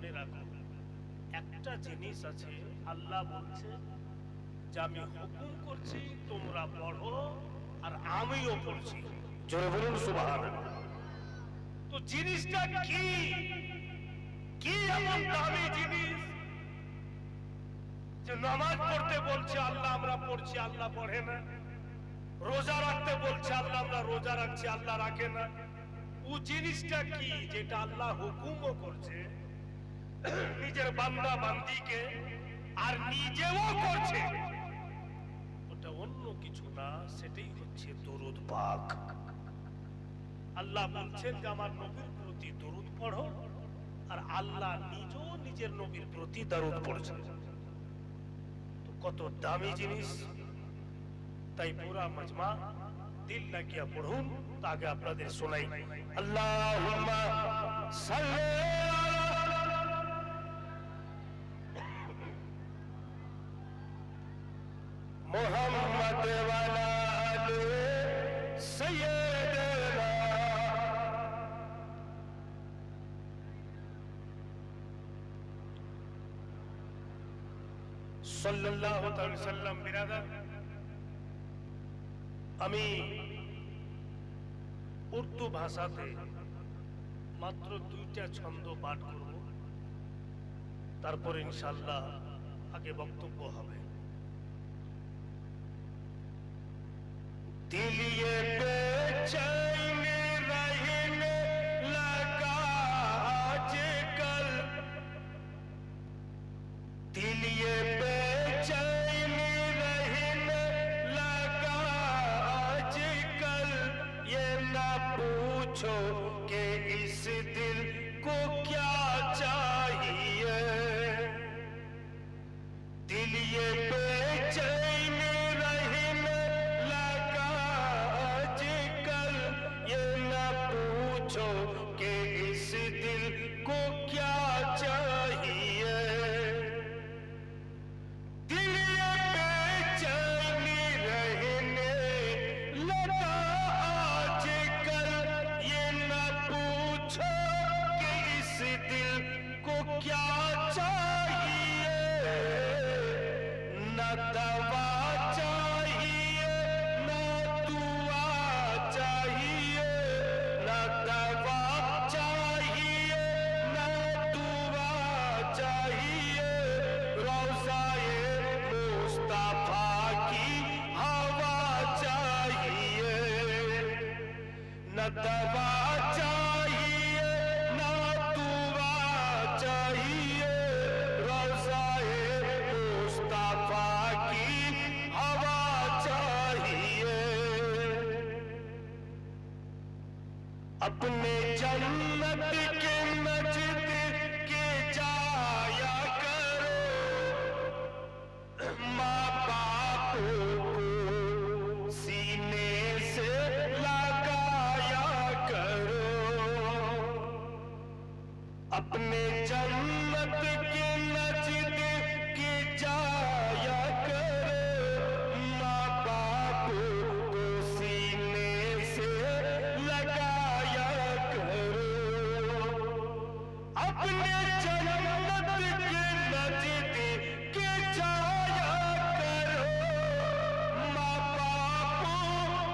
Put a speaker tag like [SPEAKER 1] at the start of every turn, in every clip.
[SPEAKER 1] মনে রাখো, একটা জিনিস আছে, আল্লাহ বলছে যে আমি হুকুম করছি তোমরা পড়ো আর আমিও পড়ছি। জোরে বলুন সুবহানাল্লাহ। তো জিনিসটা কি? কি এমন দামি জিনিস যে নামাজ পড়তে বলছে আল্লাহ আমরা পড়ছি, আল্লাহ পড়ে না? রোজা রাখতে বলছে আল্লাহ আমরা রোজা রাখছি, আল্লাহ রাখে না? ও জিনিসটা কি যেটা আল্লাহ হুকুমও করছে নিজের বান্দা বান্দিকে আর নিজেও করছে? ওটা অন্য কিছু না, সেটাই হচ্ছে দরুদ পাক। আল্লাহ বলছেন যে আমার নবীর প্রতি দরুদ পড়ো, আর আল্লাহ নিজেও নিজের নবীর প্রতি দরুদ পড়ছেন। তো কত দামি জিনিস! তাই পুরা মজমা দিল লাগিয়া পড়ুন। তো আগে আপনাদের শোনাই, আল্লাহুম্মা সাল্লি মুহাম্মদ ওয়া আলা আলি সাইয়্যিদিনা সাল্লাল্লাহু আলাইহি ওয়াসাল্লাম। বিরাদার, আমি উর্দু ভাষাতে মাত্র 2টা ছন্দ পাঠ করব, তারপর ইনশাআল্লাহ আগে বক্তব্য হবে। दिल ये बेचैन रहने लगा आजकल, दिल ये बेचैन रहने लगा आजकल, ये ना पूछो कि इस दिल को क्या चाहिए, दिल ये बेचैन रहने लगा आजकल, ये ना पूछो कि इस दिल को क्या चाहिए, दिल ये बेचैन रहने लगा आजकल, ये ना पूछो कि इस दिल को क्या चाहिए, न दवा चाहिए न दुआ चाहिए, न दवा चाहिए न दुआ चाहिए, रोज़ाए मुस्तफा की हवा चाहिए, न दवा चाहिए न दुआ चाहिए, रोज़ाए मुस्तफा की हवा चाहिए, अपने जन्नत के नज़दीक जाया करो, माँ बाप को सीने से लगाया करो, अपने जन्नत के नज़दीक जाया करो, माँ बाप को सीने से लगाया करो, अपने जन्नत के नज़दीक जाया करो, माँ बाप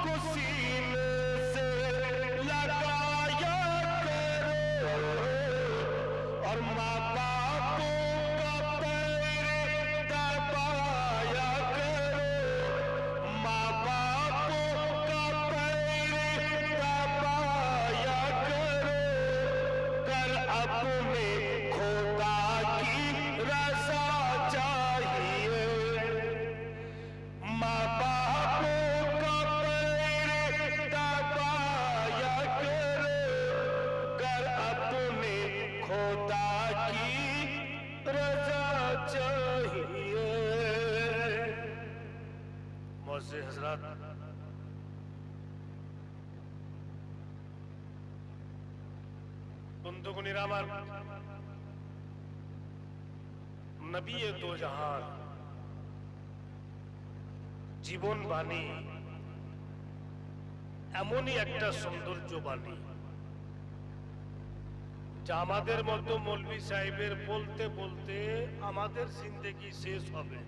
[SPEAKER 1] को सीने से लगाया करो, और माँ बाप का पैर दबाया करो, माँ बाप का पैर दबाया करो, कर अपने खुदा की रज़ा चाहिए, माँ बाप का पैर दबाया करो, कर अपने खुदा की रज़ा चाहिए। मुअज़्ज़िज़ हज़रात, বন্ধুগণের আমার, নবী দো জাহান জীবন বাণী এমনই একটা সৌন্দর্য বাণী যে আমাদের মতো মৌলভী সাহেবের বলতে বলতে আমাদের জিন্দেগি শেষ হবে,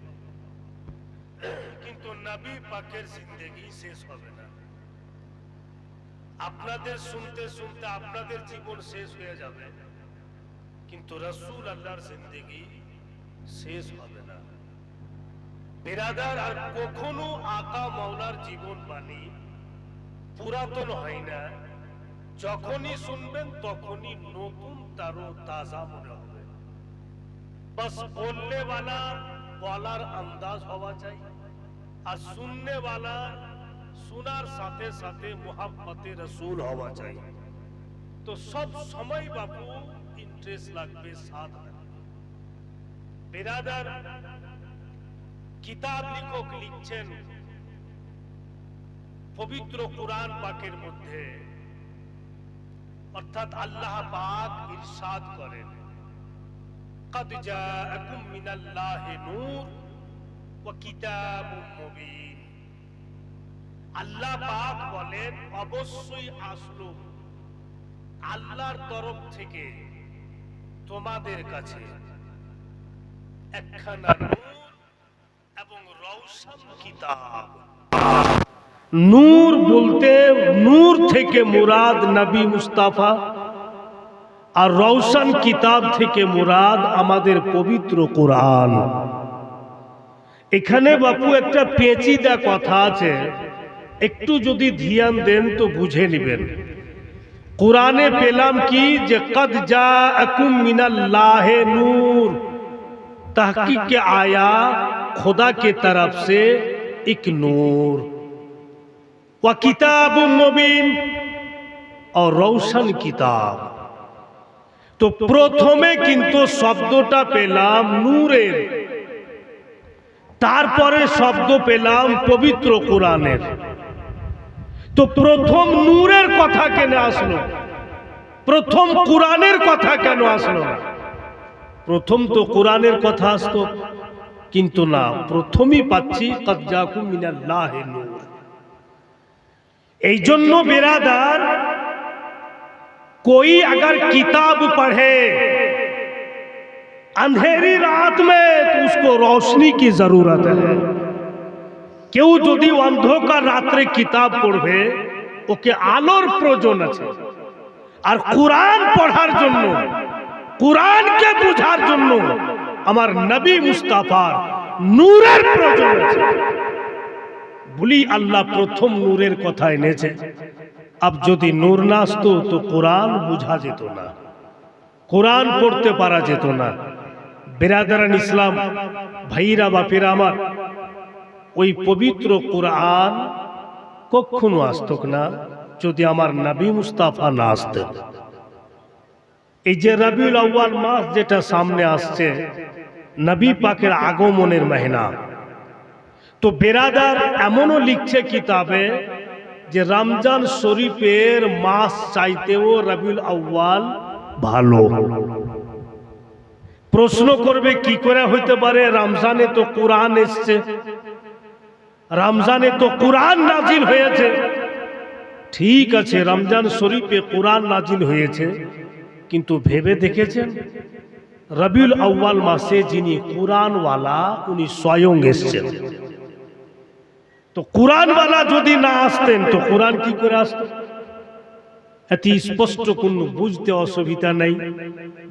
[SPEAKER 1] কিন্তু নবী পাকের জিন্দেগি শেষ হবে না। আপনাদের শুনতে শুনতে আপনাদের জীবন শেষ হয়ে যাবে, কিন্তু রাসূল আল্লাহর জিন্দেগি শেষ হবে না। বিরাদার, আর কখনো আকা মাওলার জীবন বাণী পুরাতন হয় না। যখনই শুনবেন তখনই নতুন তারো তাজা মনে হবে। बस बोलने वाला বলার আন্দাজ হওয়া চাই, আর শুননে वाला শোনার সাথে সাথে মুহাব্বতে রাসূল হওয়া চাই। তো সব সময় বাবু ইন্টারেস্ট লাগবে, সাথ লাগবে। বিরাদার, কিতাব লেখক লিখছেন পবিত্র কুরআন পাকের মধ্যে, অর্থাৎ আল্লাহ পাক ইরশাদ করেন, قد جاءكم من الله نور وكتاب مبين। আল্লাহ পাক বলেন অবশ্যই আসলো আল্লাহর তরফ থেকে তোমাদের কাছে একখানা নূর এবং রওশন কিতাব। নূর বলতে নূর থেকে মুরাদ নবী মুস্তাফা, আর রওশন কিতাব থেকে মুরাদ আমাদের পবিত্র কোরআন। এখানে বাপু একটা পেঁচিদা কথা আছে, একটু যদি ধ্যান দেন তো বুঝে নেবেন। কোরআনে পেলাম কি যে কদ জাআকুম মিনাল্লাহি নূর, तहकीक के आया खुदा के तरफ से एक नूर, व किताब मुबीन, और रोशन किताब। तो प्रथमे किन्तु शब्दटा पेलाम नूरेर, तारपरे शब्द पेलाम पवित्र कुरानेर। तो प्रथम नूरेर कथा केन आसलो, प्रथम कुरानेर कथा केन आसलो ना? প্রথম তো কোরআনের কথা আসতো, কিন্তু না, প্রথমই পাচ্ছি কদ জাকুম মিনাল্লাহি নূর। এই জন্য बिरादर, कोई अगर किताब पढ़े अंधेरी रात में तो उसको रोशनी की जरूरत है। কেউ যদি অন্ধকার রাত্রে কিতাব পড়বে ওকে আলোর প্রয়োজন আছে, আর কোরআন পড়ার জন্য, কোরআনকে বোঝার জন্য আমার নবী মুস্তাফার নূরের প্রয়োজন আছে। বলি আল্লাহ প্রথম নূরের কথা এনেছে। अब যদি নূর না আসতো তো কোরআন বোঝা যেত না, কোরআন পড়তে পারা যেত না। বিরাদারান ইসলাম, ভাইরা বাপেরা আমার, ওই পবিত্র কোরআন কখনো আসতো না যদি আমার নবী মুস্তাফা না আসতেন। এই যে রবিউল আউয়াল মাস যেটা সামনে আসছে, নবী পাকের আগমনের মহিনা। তো বিরাদার, এমনও লিখছে কিতাবে যে রমজান শরীফের মাস চাইতেও রবিউল আউয়াল ভালো। প্রশ্ন করবে কি করে হইতে পারে? রমজানে তো কোরআন এসছে, রমজানে তো কোরআন নাজিল হয়েছে। ঠিক আছে, রমজান শরীফে কোরআন নাজিল হয়েছে, কিন্তু ভেবে দেখেছেন রবিউল আউয়াল মাসে যিনি কোরআনওয়ালা উনি স্বয়ং এসেছেন। তো কোরআনওয়ালা যদি না আসতেন তো কোরআন কি করে আসতো? এত স্পষ্ট কোন বুঝতে অসুবিধা নেই।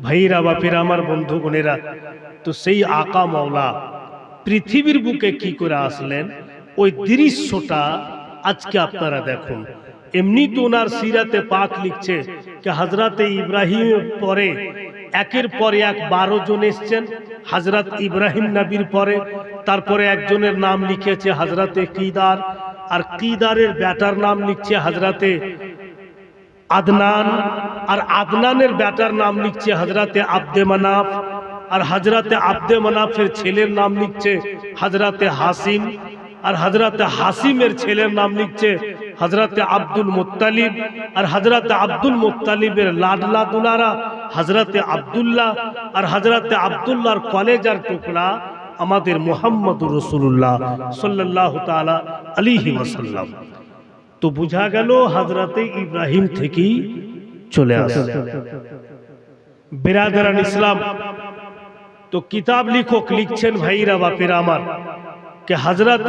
[SPEAKER 1] ভাইরা বাপেরা আমার, বন্ধু বোনেরা, তো সেই আকা মাওলা পৃথিবীর বুকে কি করে আসলেন ওই দৃশ্যটা আজকে আপনারা দেখুন। এমনি তো ওনার সিরাতে পাক লিখছে যে হযরতে ইব্রাহিমের পরে একের পর এক 12 জন এসেছেন। হযরত ইব্রাহিম নবীর পরে তারপরে একজনের নাম লিখেছে হযরতে কিদার, আর কিদারের বেটার নাম লিখছে হযরতে আদনান, আর আদনানের বেটার নাম লিখছে হযরতে আব্দে মানাফ, আর হযরতে আব্দে মানাফের ছেলের নাম লিখছে হযরতে হাসিম, আর হযরতে হাসিমের ছেলের নাম লিখছে হযরতে আব্দুল মুত্তালিব, আর হযরতে আব্দুল মুত্তালিবের লাডলা দুলারা হযরতে আব্দুল্লাহ, আর হযরতে আব্দুল্লাহর কলেজার টুকরা আমাদের মুহাম্মদুর রাসূলুল্লাহ সাল্লাল্লাহু তাআলা আলাইহি ওয়াসাল্লাম। তো বোঝা গেল হযরতে ইব্রাহিম থেকেই চলে আসে। बिरादरान इस्लाम, तो किताब लिखक लिखছেন भाईरा बापेरा आमार कि हजरत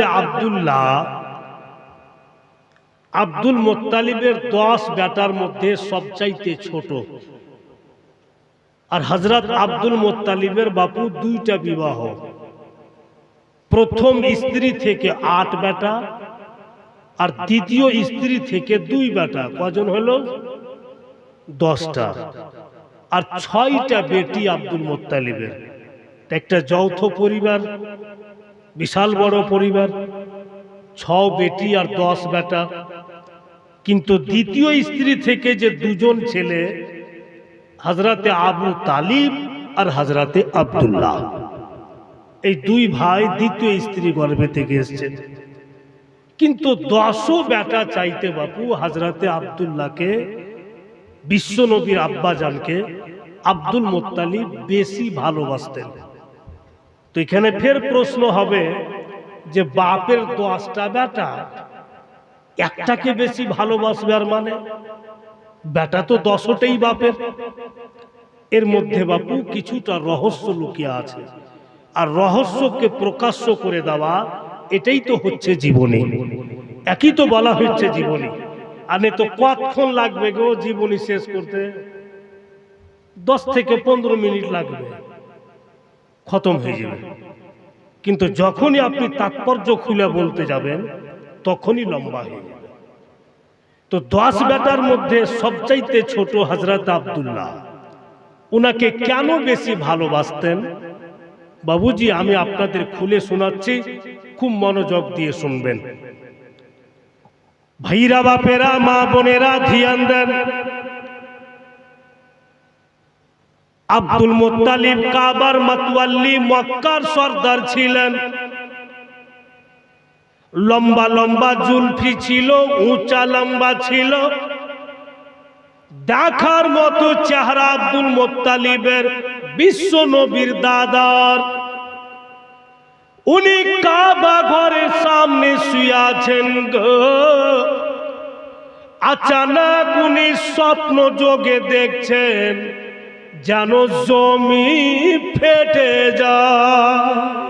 [SPEAKER 1] আব্দুল মুত্তালিবের 10 বেটার মধ্যে সবচাইতে ছোট। আর হযরত আব্দুল মুত্তালিবের বাপু দুইটা বিবাহ, প্রথম স্ত্রী থেকে 8 বেটা আর দ্বিতীয় স্ত্রী থেকে 2 বেটা। কজন হলো? 10টা। আর 6টা বেটি আব্দুল মুত্তালিবের। একটা যৌথ পরিবার, বিশাল বড় পরিবার, 6 বেটি আর 10 বেটা। কিন্তু দ্বিতীয় স্ত্রী থেকে যে দুজন ছেলে, হযরতে আবু তালিব আর হযরতে আব্দুল্লাহ, এই 2 ভাই দ্বিতীয় স্ত্রী গর্ভে থেকে এসেছেন। কিন্তু 10 বেটা চাইতে বাপু হযরতে আব্দুল্লাহকে, বিশ্ব নবীর আব্বা জানকে আব্দুল মুত্তালিব বেশি ভালোবাসতেন। তো এখানে ফের প্রশ্ন হবে যে বাপের 10টা বেটা, একটাকে বেশি ভালোবাসবে, আর মানে বেটা তো 10টাই বাপের। এর মধ্যে বাপু কিছুটা রহস্য লুকিয়ে আছে, আর রহস্যকে প্রকাশ্য করে দেওয়া এটাই তো হচ্ছে জীবনী। একই তো বলা হচ্ছে জীবনী। আর তো কতক্ষণ লাগবে গো জীবনী শেষ করতে? 10 থেকে 15 মিনিট লাগবে, খতম হয়ে যাবে। কিন্তু যখনই আপনি তাৎপর্য খুলে বলতে যাবেন তখনই লম্বা হয়ে যাবে। তো 10 বেটার মধ্যে সবচাইতে ছোট হযরত আব্দুল্লাহ, উনাকে কেন বেশি ভালোবাসতেন বাবুজি আমি আপনাদের খুলে শোনাচ্ছি, খুব মনোযোগ দিয়ে শুনবেন। ভাইরা বাপেরা, মা বোনেরা ধ্যান দেন। আব্দুল মুত্তালিব কাবার মাতওয়াল্লি, মক্কার সর্দার ছিলেন। লম্বা লম্বা জুলফি ছিল, উঁচা লম্বা ছিল, দেখার মতো চেহারা আব্দুল মুত্তালিবের, বিশ্ব নবীর দাদার। উনি কাবা ঘরের সামনে শুয়ে আছেন গো। আচানক উনি স্বপ্ন যোগে দেখছেন যেন জমি ফেটে যায়।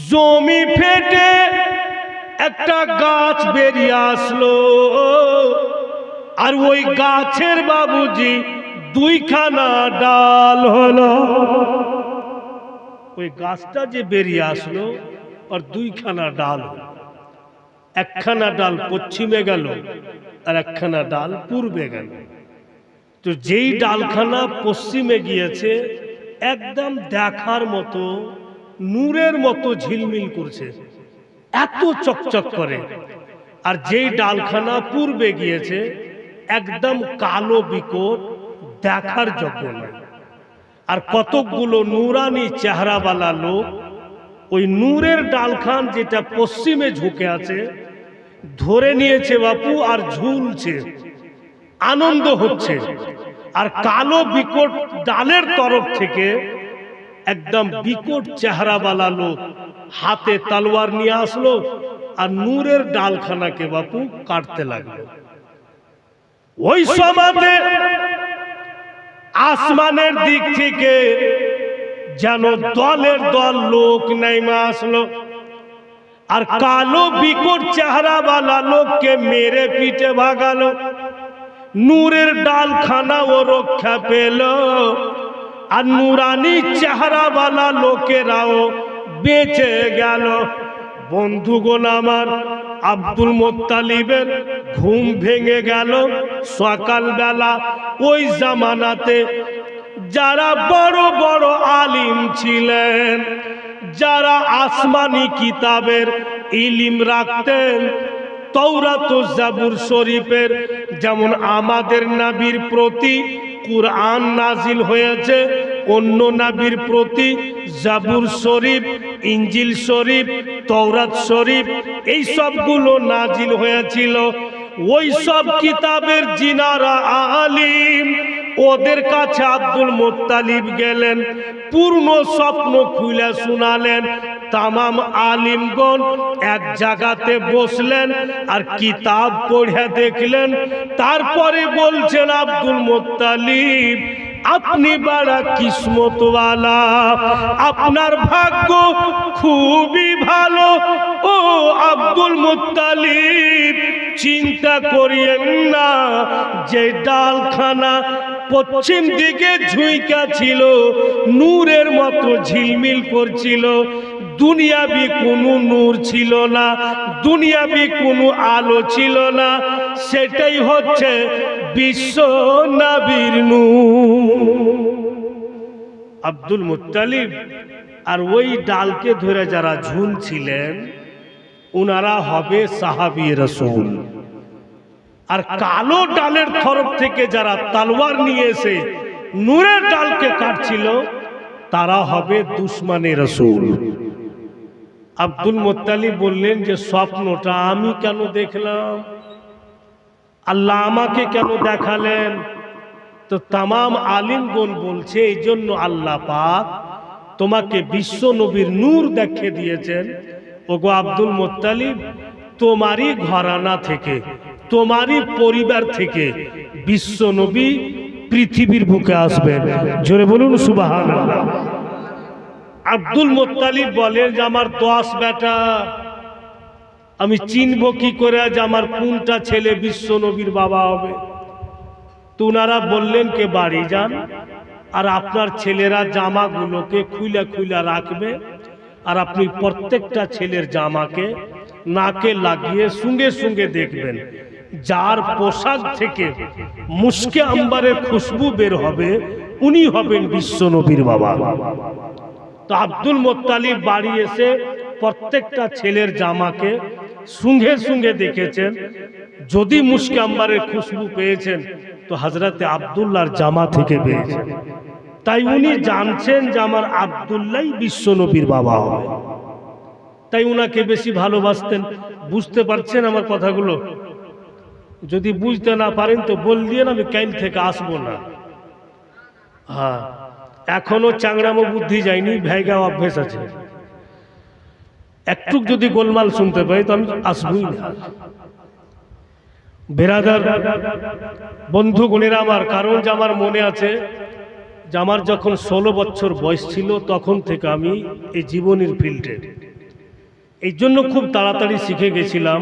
[SPEAKER 1] জমি ফেটে একটা গাছ বেরিয়ে আসলো, আর ওই গাছের বাবুজি 2খানা ডাল হলো। ওই গাছটা যে বেরিয়ে আসলো আর 2খানা ডাল হলো। একখানা ডাল পশ্চিমে গেল আর একখানা ডাল পূর্বে গেল। তো যেই ডালখানা পশ্চিমে গিয়েছে একদম দেখার মতো নূরের মতো ঝিলমিল করছে, এত চকচক করে। আর যেই ডালখানা পূর্বে গিয়েছে একদম কালো বিকট, দেখার যোগ্য নয়। আর কতকগুলো নূরানি চেহারাওয়ালা লোক ওই নূরের ডালখান যেটা পশ্চিমে ঝুঁকে আছে ধরে নিয়েছে বাপু, আর ঝুলছে, আনন্দ হচ্ছে। আর কালো বিকট ডালের তরফ থেকে একদম বিকট চেহারাওয়ালা লোক হাতে তলোয়ার নিয়ে আসলো, আর নূরের ডালখানাকে বাপু কাটতে লাগলো। ওই সময়তে আসমানের দিক থেকে যেন দলের দল লোক নেমে আসলো, আর কালো বিকট চেহারাওয়ালা লোককে মেরে পিটে ভাগালো। নূরের ডালখানা ও রক্ষা পেল, আর নূরানি চেহারাওয়ালা লোকেরাও বেঁচে গেল। বন্ধুগণ আমার, আব্দুল মুত্তালিবের ঘুম ভেঙে গেল সকালবেলা। ওই জামানাতে যারা বড় বড় আলিম ছিলেন, যারা আসমানি কিতাবের ইলম রাখতেন, তৌরাত ও জাবুর শরীফের, যেমন আমাদের নবীর প্রতি কুরআন নাজিল হয়েছে, অন্য নবীর প্রতি জাবুর শরীফ, ইনজিল শরীফ, তৌরাত শরীফ, এই সবগুলো নাজিল হয়েছিল। ওই সব কিতাবের যিনারা আলিম, ওদের কাছে আব্দুল মুত্তালিব গেলেন, পূর্ণ স্বপ্ন খুলে শোনালেন। তামাম আলিমগণ এক জায়গাতে বসলেন আর কিতাব পড়ে দেখলেন। তারপরে বলছেন আব্দুল মুত্তালিব, আপনি বড় কিসমতওয়ালা, আপনার ভাগ্য খুবই ভালো। ও আব্দুল মুত্তালিব, চিন্তা করিয়েন না, যে ডালখানা পশ্চিম দিকে ঝুঁকা ছিল, নূরের মতো ঝিলমিল করছিল, দুনিয়াবি কোনো নূর ছিল না, দুনিয়াবি কোনো আলো ছিল না, সেটাই হচ্ছে বিশ্ব নবীর নূর। আব্দুল মুত্তালিব আর ওই ডালকে ধরে যারা ঝুলছিলেন ওনারা হবে সাহাবী রাসূল। আর কালো ডালের তরফ থেকে যারা তলোয়ার নিয়ে এসে নূরের ডালকে কাটছিল তারা হবে দুশমনে রাসূল। আব্দুল মুত্তালিব বললেন যে স্বপ্নটা আমি কেন দেখলাম, আল্লাহ আমাকে কেন দেখালেন? তো তামাম আলিমগণ বলছে এই জন্য আল্লাহ পাক তোমাকে বিশ্ব নবীর নূর দেখিয়ে দিয়েছেন। ওগো আব্দুল মুত্তালিব, তোমারই ঘরানা থেকে, তোমারই পরিবার থেকে বিশ্ব নবী পৃথিবীর বুকে আসবেন। জোরে বলুন সুবহানাল্লাহ। আব্দুল মুত্তালিব বলেন যে আমার 10 বেটা, আমি চিনব কি করে যে আমার কোনটা ছেলে বিশ্ব নবীর বাবা হবে? তো ওনারা বললেন কে বাড়ি যান, আর আপনার ছেলেরা জামাগুলোকে খুইলা খুইলা রাখবে, আর আপনি প্রত্যেকটা ছেলের জামাকে নাকে লাগিয়ে সঙ্গে সঙ্গে দেখবেন যার পোশাক থেকে মুশকে আম্বারের খুশবু বের হবে উনি হবেন বিশ্ব নবীর বাবা। তো আব্দুল মুত্তালিব বাড়ি এসে প্রত্যেকটা ছেলের জামাকে সঙ্গে সঙ্গে দেখেছেন, যদি মুশকে আম্বারের খুশবু পেয়েছেন তো হযরতে আব্দুল্লাহর জামা থেকে পেয়েছেন। তাই উনি জানছেন যে আমার আব্দুল্লাহ বিশ্ব নবীর বাবা হবে, তাই উনাকে বেশি ভালোবাসতেন। বুঝতে পারছেন আমার কথাগুলো? যদি বুঝতে না পারেন তো বল দিয়ে আমি কাল থেকে আসবো না। হ্যাঁ, এখনো চাংড়ামো বুদ্ধি যায়নি, ভেগা অভ্যেস আছে। একটু যদি গোলমাল শুনতে পাই তো আমি আসবই না। বেরাদার বন্ধুগণেরা আমার, কারণ যে আমার মনে আছে যে আমার যখন 16 বছর বয়স ছিল তখন থেকে আমি এই জীবনের ফিল্ডে, এই জন্য খুব তাড়াতাড়ি শিখে গেছিলাম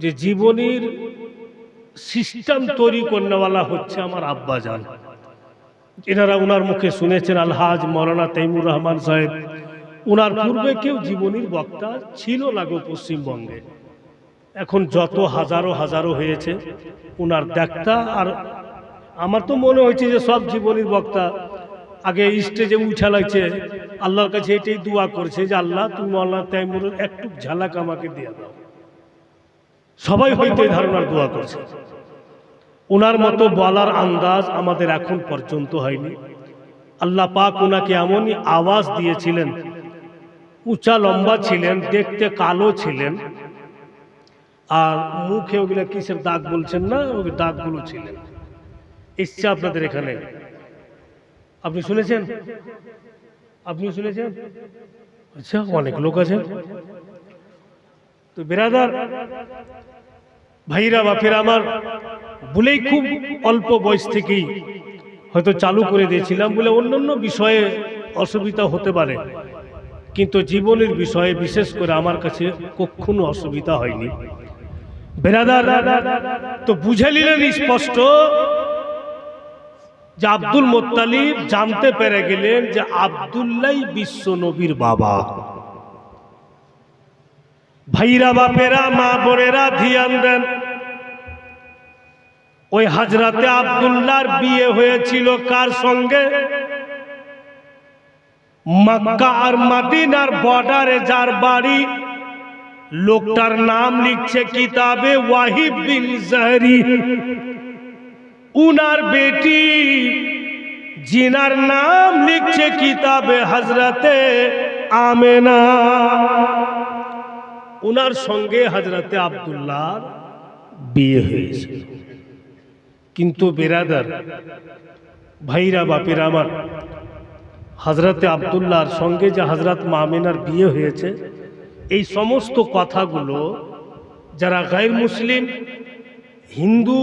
[SPEAKER 1] যে জীবনের সিস্টেম তৈরি করনেওয়ালা হচ্ছে আমার আব্বাজান। এনারা ওনার মুখে শুনেছেন আলহাজ মৌলানা তৈমুর রহমান সাহেব, ওনার পূর্বে কেউ জীবনীর বক্তা ছিল না গো পশ্চিমবঙ্গে। এখন যত হাজারো হাজারো হয়েছে ওনার দেখতা। আর আমার তো মনে হয়েছে যে সব জীবনীর বক্তা আগে স্টেজে উঠা লাগছে, আল্লাহর কাছে এটাই দোয়া করছে যে আল্লাহ তুমি মৌলানা তৈমুরের একটু ঝালাক আমাকে দিয়ে দাও। সবাই হয়তো এই ধারণার দোয়া করছে। ওনার মতো বলার আন্দাজ আমাদের এখন পর্যন্ত হয়নি। আল্লাহ পাক ওনাকে এমনই আওয়াজ দিয়েছিলেন, উঁচা লম্বা ছিলেন, দেখতে কালো ছিলেন, আর মুখে ওগুলা কিসের দাগ বলছেন না, ওই দাগগুলো ছিলেন। ইচ্ছা আপনাদের এখানে, আপনি শুনেছেন? আপনি শুনেছেন? আচ্ছা, অনেক লোক আছেন। তো বেরাদার ভাইরা বাপেরা আমার, বলেই খুব অল্প বয়স থেকেই হয়তো চালু করে দিয়েছিলাম বলে অন্যান্য বিষয়ে অসুবিধা হতে পারে, কিন্তু জীবনের বিষয়ে বিশেষ করে আমার কাছে কখনো অসুবিধা হয়নি। বেরাদার তো বুঝে নিলেন স্পষ্ট যে আব্দুল মুত্তালিব জানতে পেরে গেলেন যে আব্দুল্লাহ বিশ্ব নবীর বাবা। ভাইরা বাপেরা মা বোনেরা ধ্যান দেন, ওই হযরতে আব্দুল্লাহর বিয়ে হয়েছিল কার সঙ্গে? মক্কা আর মদিনার বর্ডারে যার বাড়ি, লোকটার নাম লিখছে কিতাবে ওয়াহিব বিন জহরি। উনার বেটি জিনার নাম লিখছে কিতাবে হযরতে আমেনা। উনার সঙ্গে হযরতে আব্দুল্লাহর বিয়ে হয়েছিল। কিন্তু বেরাদার ভাইরা বাপেরা আমার, হযরতে আব্দুল্লাহর সঙ্গে যে হযরত আমেনার বিয়ে হয়েছে, এই সমস্ত কথাগুলো যারা গায়র মুসলিম হিন্দু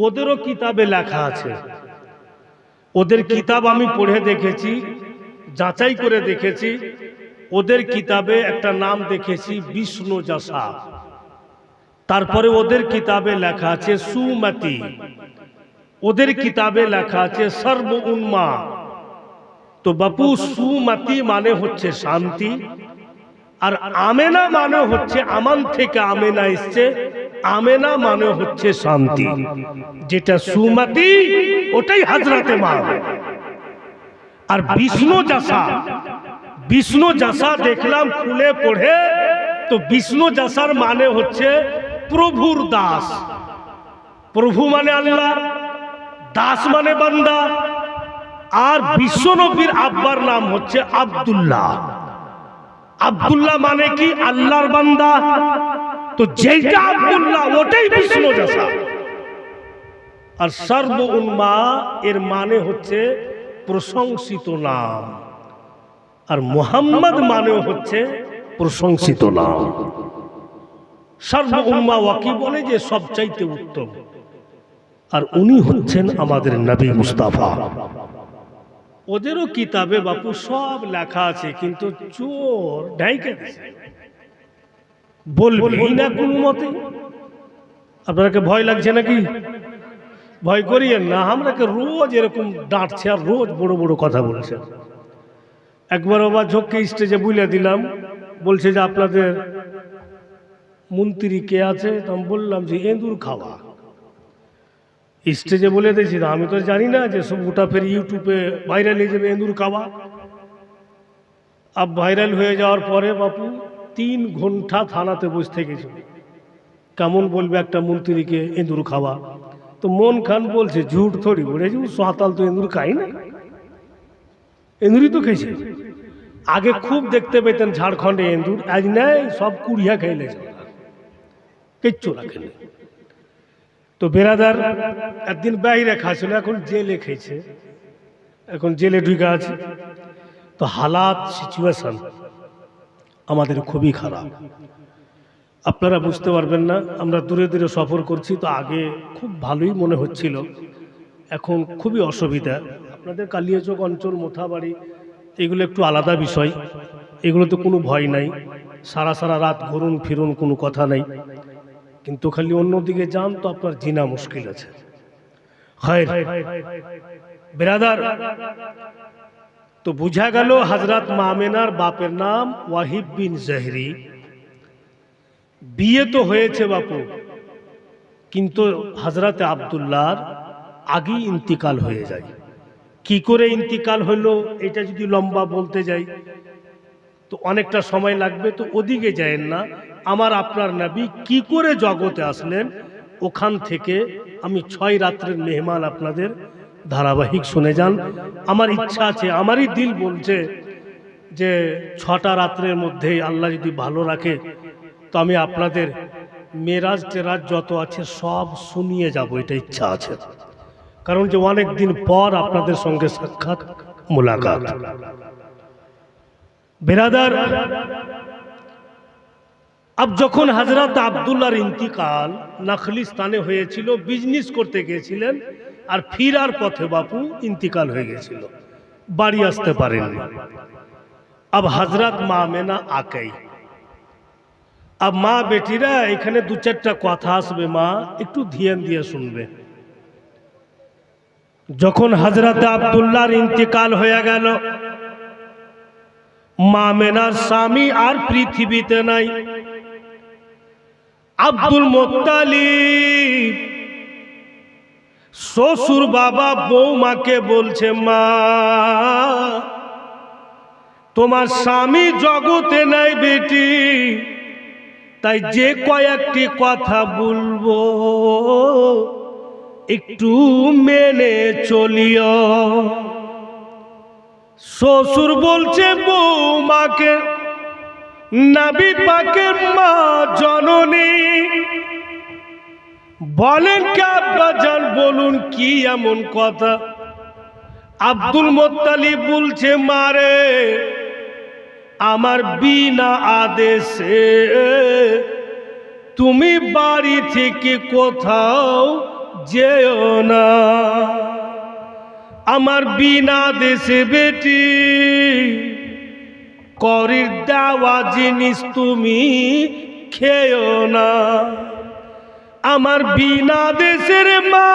[SPEAKER 1] ওদেরও কিতাবে লেখা আছে।
[SPEAKER 2] ওদের কিতাব আমি পড়ে দেখেছি, যাচাই করে দেখেছি। ওদের কিতাবে একটা নাম দেখেছি বিষ্ণু জাসা, তারপরে ওদের কিতাবে লেখা আছে সুমতি, ওদের কিতাবে লেখা আছে সর্ব উন্মা। তো বাপু সুমতি মানে হচ্ছে শান্তি, আর আমেনা মানে হচ্ছে আমান থেকে আমেনা এসছে, আমেনা মানে হচ্ছে শান্তি। যেটা সুমতি ওটাই হযরতে মা। আর বিষ্ণু জাসা, বিষ্ণু জাসা দেখলাম খুলে পড়ে, তো বিষ্ণু জাসার মানে হচ্ছে প্রভুর দাস। প্রভু মানে আল্লাহ, দাস মানে বান্দা। আর বিশ্বনবীর আব্বার নাম হচ্ছে আব্দুল্লাহ। আব্দুল্লাহ মানে কি? আল্লাহর বান্দা। তো যেটা আব্দুল্লাহ ওটাই বিষ্ণু জাসা। আর সর্ব উম্মা এর মানে হচ্ছে প্রশংসিত নাম, আর মুহাম্মদ মানে হচ্ছে প্রশংসিত নাম। সর্ব উম্মা ওয়াকি বলে যে সবচাইতে উত্তম, আর উনি হচ্ছেন আমাদের নবী মুস্তাফা। ওদেরও কিতাবে বাপু সব লেখা আছে, কিন্তু চোর ঢাইকে দিছে, বলবেই না কোন মতে। আপনাকে ভয় লাগছে নাকি? ভয় করিয়েন না, আমরাকে রোজ এরকম ডাঁটছে আর রোজ বড় বড় কথা বলছে। একবার আবার ঝোঁককে স্টেজে বুলে দিলাম, বলছে যে আপনাদের মন্ত্রী কে আছে? তো আমি বললাম যে এঁদুর খাওয়া। স্টেজে বলে দিয়েছি, আমি তো জানি না যে সব ওটা ফের ইউটিউবে ভাইরাল হয়ে যাবে এঁদুর খাওয়া। আর ভাইরাল হয়ে যাওয়ার পরে বাপু 3 ঘন্টা থানাতে বসে থেকেছে। কেমন বলবে একটা মন্ত্রীকে এঁদুর খাওয়া? তো মন খান বলছে ঝুট থোড়ি বলেছি, সাঁওতাল তো এঁদুর খাই না, এঁদুরই তো খেয়েছে। আগে খুব দেখতে পেতেন ঝাড়খণ্ডে এঁদুর, আজ নাই, সব কুড়িয়া খেয়ে কিচ্ছু রাখেনি। তো বেরাদার একদিন বাইরে খাচ্ছিল, এখন জেলে খেয়েছে, এখন জেলে ঢুকে আছে। তো হালাত সিচুয়েশন আমাদের খুবই খারাপ, আপনারা বুঝতে পারবেন না। আমরা দূরে দূরে সফর করছি, তো আগে খুব ভালোই মনে হচ্ছিল, এখন খুবই অসুবিধা। আপনাদের কালিয়াচক অঞ্চল, মোথাবাড়ি, এগুলো একটু আলাদা বিষয়, এগুলোতে কোনো ভয় নাই, সারা সারা রাত ঘুরুন ফিরুন, কোনো কথা নাই। কিন্তু খালি অন্যদিকে যান তো আপনার জিনা মুশকিল আছে। খায়র বিরাদার, তো বুঝা গেল হযরত মামেনার বাপের নাম ওয়াহিব বিন জহরি। বিয়ে তো হয়েছে বাপু, কিন্তু হযরতে আব্দুল্লাহর আগেই ইন্তিকাল হয়ে যায়। কি করে ইন্তিকাল হলো এটা যদি লম্বা বলতে যাই তো অনেকটা সময় লাগবে, তো ওদিকে যায়েন না। আমার আপনার নবী কি করে জগতে আসলেন, ওখান থেকে আমি 6 রাত্রের মেহমান আপনাদের ধারাবাহিক শুনে যান। আমার ইচ্ছা আছে, আমারই দিল বলছে যে 6টা রাত্রের মধ্যেই আল্লাহ যদি ভালো রাখে তো আমি আপনাদের মেরাজ টেরাজ যত আছে সব শুনিয়ে যাব, এটা ইচ্ছা আছে। কারণ যে অনেক দিন পর আপনাদের সঙ্গে সাক্ষাৎ মুলাকাত। বিরাদার, अब যখন হযরত আব্দুল্লাহর ইন্তিকাল নখলিস্তানে হয়েছিল, বিজনেস করতে গিয়েছিলেন, আর ফিরার পথে বাপু ইন্তিকাল হয়ে গেছিল, বাড়ি আসতে পারেননি। अब হযরত মামেনা আকেই, अब মা বেটিরা এখানে 2-4টা কথা আসবে, মা একটু ধ্যান দিয়ে শুনবে। যখন হযরত আব্দুল্লাহর ইন্তিকাল হয়ে গেল, মামেনার স্বামী আর পৃথিবীতে নাই। আব্দুল মুত্তালিব শ্বশুর বাবা বৌমাকে বলছে, মা তোমার স্বামী জগতে নাই বেটি, তাই যে কয়েকটি কথা বলবো একটু মেনে চলিও। শ্বশুর বলছে বৌমাকে, নবী পাকের মা জননী, বলেন কে আব্বাজান, বলুন কি এমন কথা? আব্দুল মুত্তালিব বলছে, মারে আমার বিনা আদেশে তুমি বাড়ি থেকে কোথাও যেও না। আমার বিনা দেশে বেটি করির দেওয়া জিনিস তুমি খেও না। আমার বিনা দেশের মা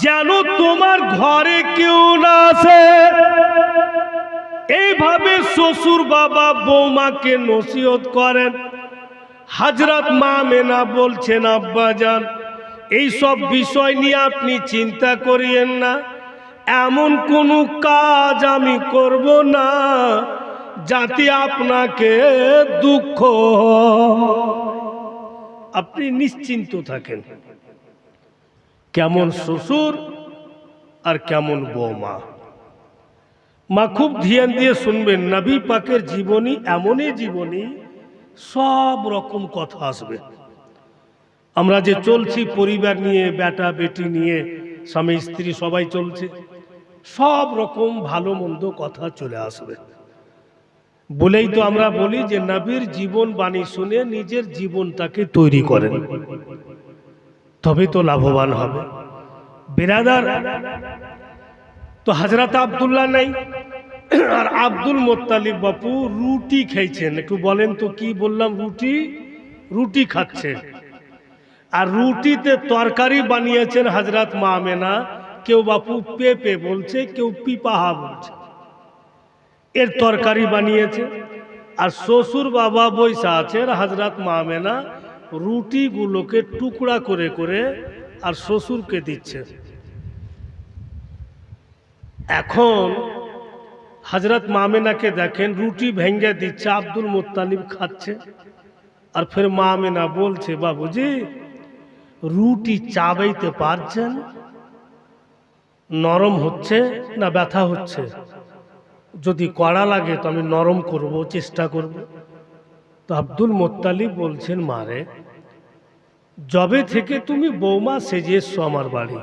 [SPEAKER 2] যেন তোমার ঘরে কেউ না আসে। এইভাবে শ্বশুর বাবা বৌমাকে নসিহত করেন। হযরত মা মেনা বলছেন, আব্বাজান এইসব বিষয় নিয়ে আপনি চিন্তা করিয়েন না, এমন কোনো কাজ আমি করব না যাতে আপনাকে দুঃখ হয়। আপনি নিশ্চিন্ত থাকেন। কেমন শ্বশুর আর কেমন বৌমা, মা খুব ধ্যান দিয়ে শুনবেন। নবী পাকের জীবনী এমনই জীবনী, সব রকম কথা আসবে। আমরা যে চলছি পরিবার নিয়ে, বেটা বেটি নিয়ে, স্বামী স্ত্রী সবাই চলছে, সব রকম ভালো মন্দ কথা চলে আসবে। বলেই তো আমরা বলি যে নবীর জীবন বাণী শুনে নিজের জীবনটাকে তৈরি করেন, তবে তো লাভবান হবে। বিরাদার, তো হযরত আব্দুল্লাহ নাই আর আব্দুল মোত্তালিব বাপু রুটি খেয়েছেন। একটু বলেন তো কি বললাম? রুটি খাচ্ছে। আর রুটিতে তরকারি বানিয়েছেন হযরত মা আমেনা। কেউ বাপু পেঁপে বলছে, কেউ পিপাহা বলছে, এর তরকারি বানিয়েছে। আর শ্বশুর বাবা বৈশা আছে, হযরত মা আমেনা রুটিগুলোকে টুকরা করে করে আর শ্বশুরকে দিচ্ছে। এখন হযরত মা আমেনাকে দেখেন, রুটি ভেঙ্গে দিচ্ছে, আব্দুল মুত্তালিব খাচ্ছে। আর ফের মা আমেনা বলছে, বাবুজি রুটি চাবাইতে পারছেন? নরম হচ্ছে না ব্যথা হচ্ছে? যদি কড়া লাগে তো আমি নরম করব, চেষ্টা করব। তো আব্দুল মুত্তালিব বলছেন, মারে যবে থেকে তুমি বৌমা সেজে এসছো আমার বাড়ি,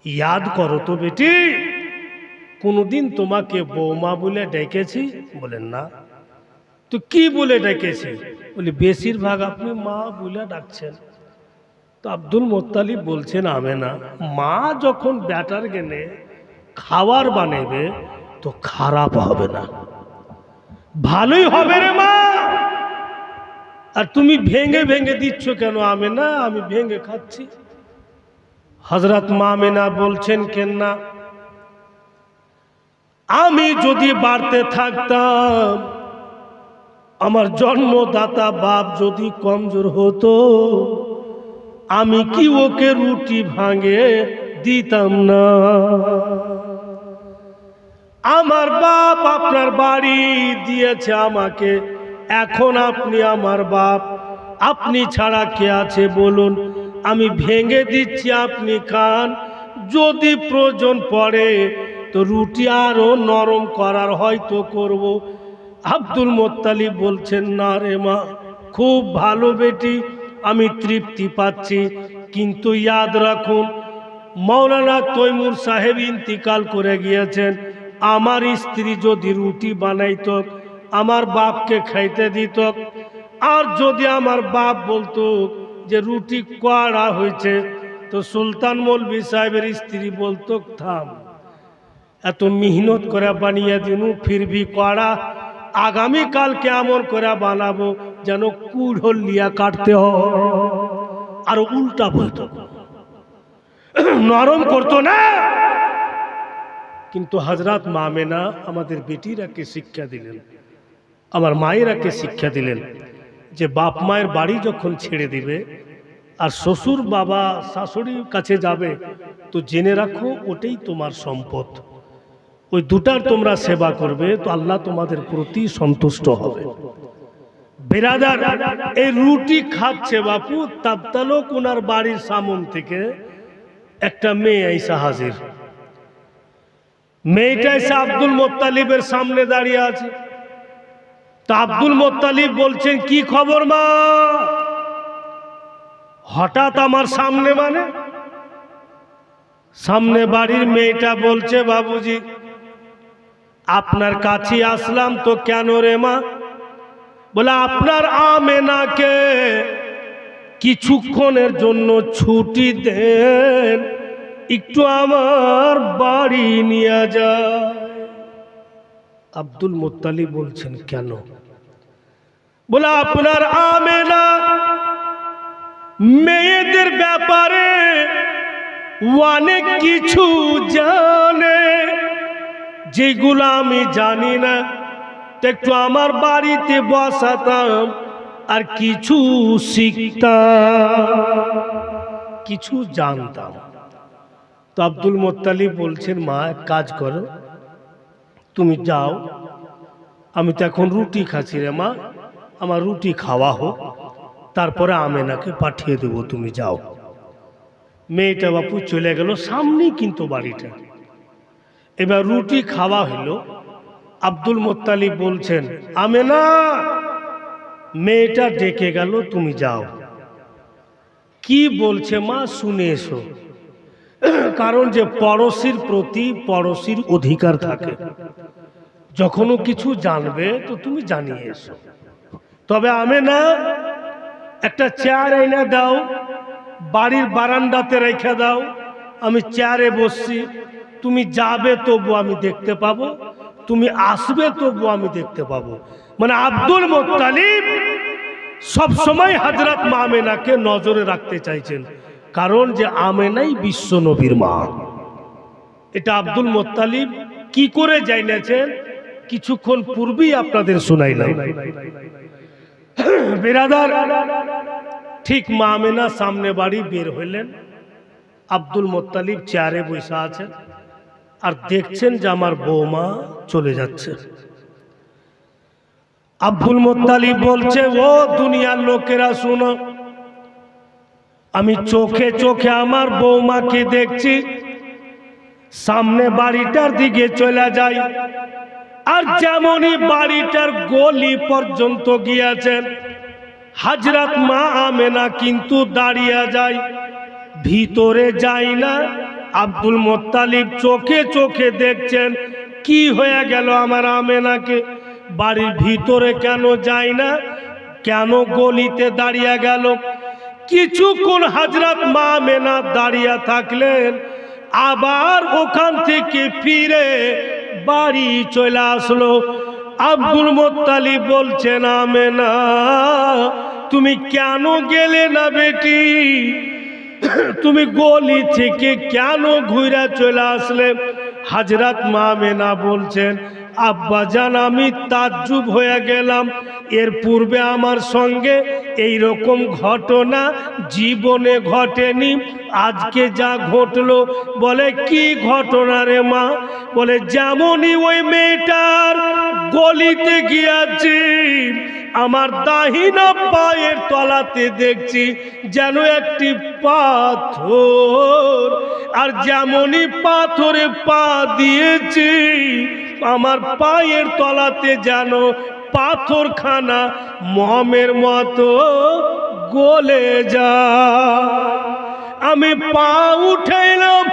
[SPEAKER 2] ইয়াদ করো তো বেটি, কোনদিন তোমাকে বৌমা বলে ডেকেছি? বলেন না। তো কি বলে ডেকেছি? বলি বেশিরভাগ আপনি মা বলে ডাকছেন। তো আব্দুল মুত্তালিব বলছেন, আমেনা মা যখন ব্যাটার গেনে খাবার বানাবে তো খারাপ হবে না, ভালোই হবে রে মা। আর তুমি ভেঙে ভেঙে দিচ্ছ কেন? আমেনা আমি ভেঙে খাচ্ছি। হযরত মা আমেনা বলছেন, কেন না, আমি যদি বাড়তে থাকতাম, আমার জন্মদাতা বাপ যদি কমজোর হতো, আমি কি ওকে রুটি ভাঙে দিতাম না? আমার বাপ আপনার বাড়ি দিয়েছে আমাকে, এখন আপনি আমার বাপ, আপনি ছাড়া কে আছে বলুন? আমি ভেঙে দিচ্ছি, আপনি খান। যদি প্রয়োজন পড়ে তো রুটি আরো নরম করার হয়তো করব। আব্দুল মুত্তালিব বলছেন, না রে মা, খুব ভালো বেটি, আমি তৃপ্তি পাচ্ছি, কিন্তু ইয়াদ রাখুন মাওলানা তৈমুর সাহেব ইন্তিকাল করে গিয়েছেন। আমার স্ত্রী যদি রুটি বানাইত, আমার বাপকে খাইতে দিত। আর যদি আমার বাপ বলতো যে রুটি কড়া হয়েছে, তো সুলতান মৌলভী সাহেবের স্ত্রী বলতো, থাম, এত মেহনত করে বানিয়ে দিনু ফিরবি কড়া, আগামীকালকে এমন করে বানাবো যেন কুড়োল লিয়া কাটতে হয়। আর উল্টা বলতো, নরম করতো না। কিন্তু হযরত মা আমেনা আমাদের বেটিরাকে শিক্ষা দিলেন, আমার মায়েরাকে শিক্ষা দিলেন যে বাপ মায়ের বাড়ি যখন ছেড়ে দিবে আর শ্বশুর বাবা শাশুড়ির কাছে যাবে, তো জেনে রাখো ওটাই তোমার সম্পদ। ওই দুটার তোমরা সেবা করবে তো আল্লাহ তোমাদের প্রতি সন্তুষ্ট হবে। বেরাদার, এই রুটি খাচ্ছে বাপু, তাবতালোক ওনার বাড়ির সামন থেকে একটা মেয়ে আইসা হাজির। মেয়েটা এসে আব্দুল মুত্তালিবের সামনে দাঁড়িয়ে আছে। তা আব্দুল মুত্তালিব বলছেন, কি খবর মা? হঠাৎ আমার সামনে? মানে সামনে বাড়ির মেয়েটা বলছে, বাবুজি আপনার কাছে আসলাম তো। কেন রে মা? বলে আপনার আমেনাকে কিছুক্ষণের জন্য ছুটি দেন, একটু আমার বাড়ি নিয়ে যায়। আব্দুল মুত্তালিব বলছেন কেন? বলে আপনার আমেনা মেয়েদের ব্যাপারে অনেক কিছু জানে, যেগুলো আমি জানি না। একটু আমার বাড়িতে বসাতাম আর কিছু শিখতাম, কিছু জানতাম। তো আব্দুল মুত্তালিব বলছেন, মা এক কাজ করো, তুমি যাও, আমি তো এখন রুটি খাচ্ছি রে মা, আমার রুটি খাওয়া হোক, তারপরে আমেনাকে পাঠিয়ে দেবো, তুমি যাও। মেয়েটা বাপু চলে গেল, সামনেই কিন্তু বাড়িটা। এবার রুটি খাওয়া হলো, আব্দুল মুত্তালিব বলছেন, আমেনা, মেয়েটা ডেকে গেল, তুমি যাও। কি বলছে মা শুনে এসো। কারণ যে পড়শির প্রতি পড়শির অধিকার থাকে, যখনও কিছু জানবে তো তুমি জানিয়ে এসো। তবে আমেনা, একটা চেয়ার এনে দাও, বাড়ির বারান্দাতে রেখে দাও, আমি চেয়ারে বসছি, তুমি যাবে তবু আমি দেখতে পাবো, তুমি আসবে তবু আমি দেখতে পাবো। মানে আব্দুল মুত্তালিব সব সময় হযরত মা আমেনাকে নজরে রাখতে চাইছেন, কারণ যে আমেনাই বিশ্ব নবীর মা। এটা আব্দুল মুত্তালিব কি করে জানিয়েছেন কিছুক্ষণ পূর্বেই আপনাদের শুনাইলাম। বিরাদার, ঠিক মা আমেনা সামনে বাড়ি বের হইলেন, আব্দুল মুত্তালিব চেয়ারে বসে আছেন আর দেখছেন যে আমার বৌমা চলে যাচ্ছে। আব্দুল মুত্তালিব বলছে, ও দুনিয়ার লোকেরা শুনো, আমি চোখে চোখে আমার বৌমাকে দেখছি, সামনে বাড়িটার দিকে চলে যাই, আর যেমনই বাড়িটার গলি পর্যন্ত গিয়েছেন, হযরত মা আমেনা কিন্তু দাঁড়িয়ে যায়, ভিতরে যায় না। আব্দুল মুত্তালিব চোখে চোখে দেখছেন কি হয়ে গেল আমার আমেনাকে, বাড়ির ভিতরে কেন যায় না, কেন গলিতে দাঁড়িয়ে গেল। কিছুক্ষণ হযরত মা আমেনা দাঁড়িয়ে থাকলেন, আবার ওখান থেকে ফিরে বাড়ি চলে আসলো। আব্দুল মুত্তালিব বলছেন, আমেনা তুমি কেন গেলে না বেটি, তুমি গলি থেকে কেন ঘুরে চলে আসলে? হযরত মা আমেনা বলছেন, আব্বাজান আমি তাজ্জুব হয়ে গেলাম, এর পূর্বে আমার সঙ্গে এই রকম ঘটনা জীবনে ঘটেনি, আজকে যা ঘটলো। বলে কি ঘটনা রে মা? বলে যেমনই ওই মেয়েটার গলিতে গিয়েছি, আমার দাহিনা পায়ের তলাতে দেখছি যেন একটি পাথর, আর যেমনই পাথরে পা দিয়েছি, আমার পায়ের তলাতে যেন পাথরখানা মমের মতো গলে যায়। আমি পা উঠাইলাম,